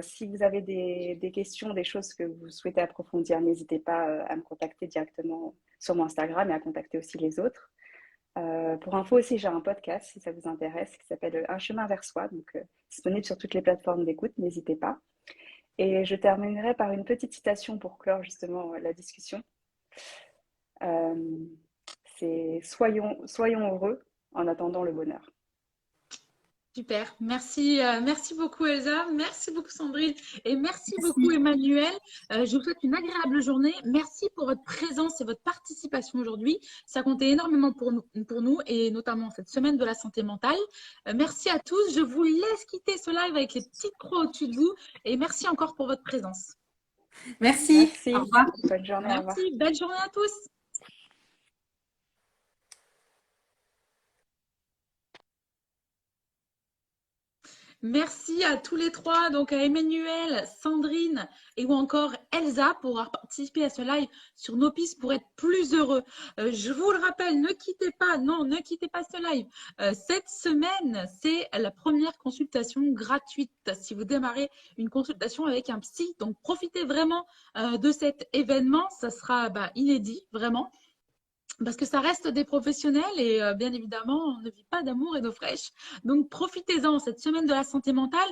S2: Si vous avez des questions, des choses que vous souhaitez approfondir, n'hésitez pas à me contacter directement sur mon Instagram et à contacter aussi les autres. Pour info aussi, j'ai un podcast si ça vous intéresse qui s'appelle Un chemin vers soi, donc disponible sur toutes les plateformes d'écoute, n'hésitez pas. Et je terminerai par une petite citation pour clore justement la discussion. Euh, c'est soyons heureux en attendant le bonheur.
S1: Super, merci beaucoup Elsa, merci beaucoup Sandrine et merci beaucoup
S3: Merci.
S1: Emmanuel. Je vous souhaite une agréable journée. Merci pour votre présence et votre participation aujourd'hui. Ça comptait énormément pour nous et notamment cette semaine de la santé mentale. Merci à tous. Je vous laisse quitter ce live avec les petites croix au-dessus de vous et merci encore pour votre présence.
S3: Merci. Au
S2: Merci,
S3: revoir.
S2: bonne journée, au revoir.
S1: Merci, belle journée à tous. Merci à tous les trois, donc à Emmanuel, Sandrine et ou encore Elsa pour avoir participé à ce live sur nos pistes pour être plus heureux. Je vous le rappelle, ne quittez pas ce live. Cette semaine, c'est la première consultation gratuite si vous démarrez une consultation avec un psy. Donc profitez vraiment de cet événement, ça sera inédit, vraiment. Parce que ça reste des professionnels et bien évidemment, on ne vit pas d'amour et d'eau fraîche. Donc, profitez-en cette semaine de la santé mentale,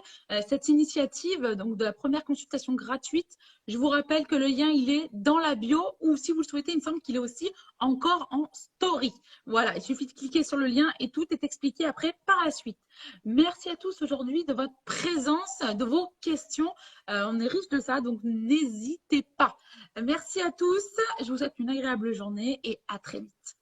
S1: cette initiative donc de la première consultation gratuite. Je vous rappelle que le lien, il est dans la bio ou si vous le souhaitez, il me semble qu'il est aussi encore en story. Voilà, il suffit de cliquer sur le lien et tout est expliqué après par la suite. Merci à tous aujourd'hui de votre présence, de vos questions. On est riche de ça, donc n'hésitez pas. Merci à tous. Je vous souhaite une agréable journée et à très vite.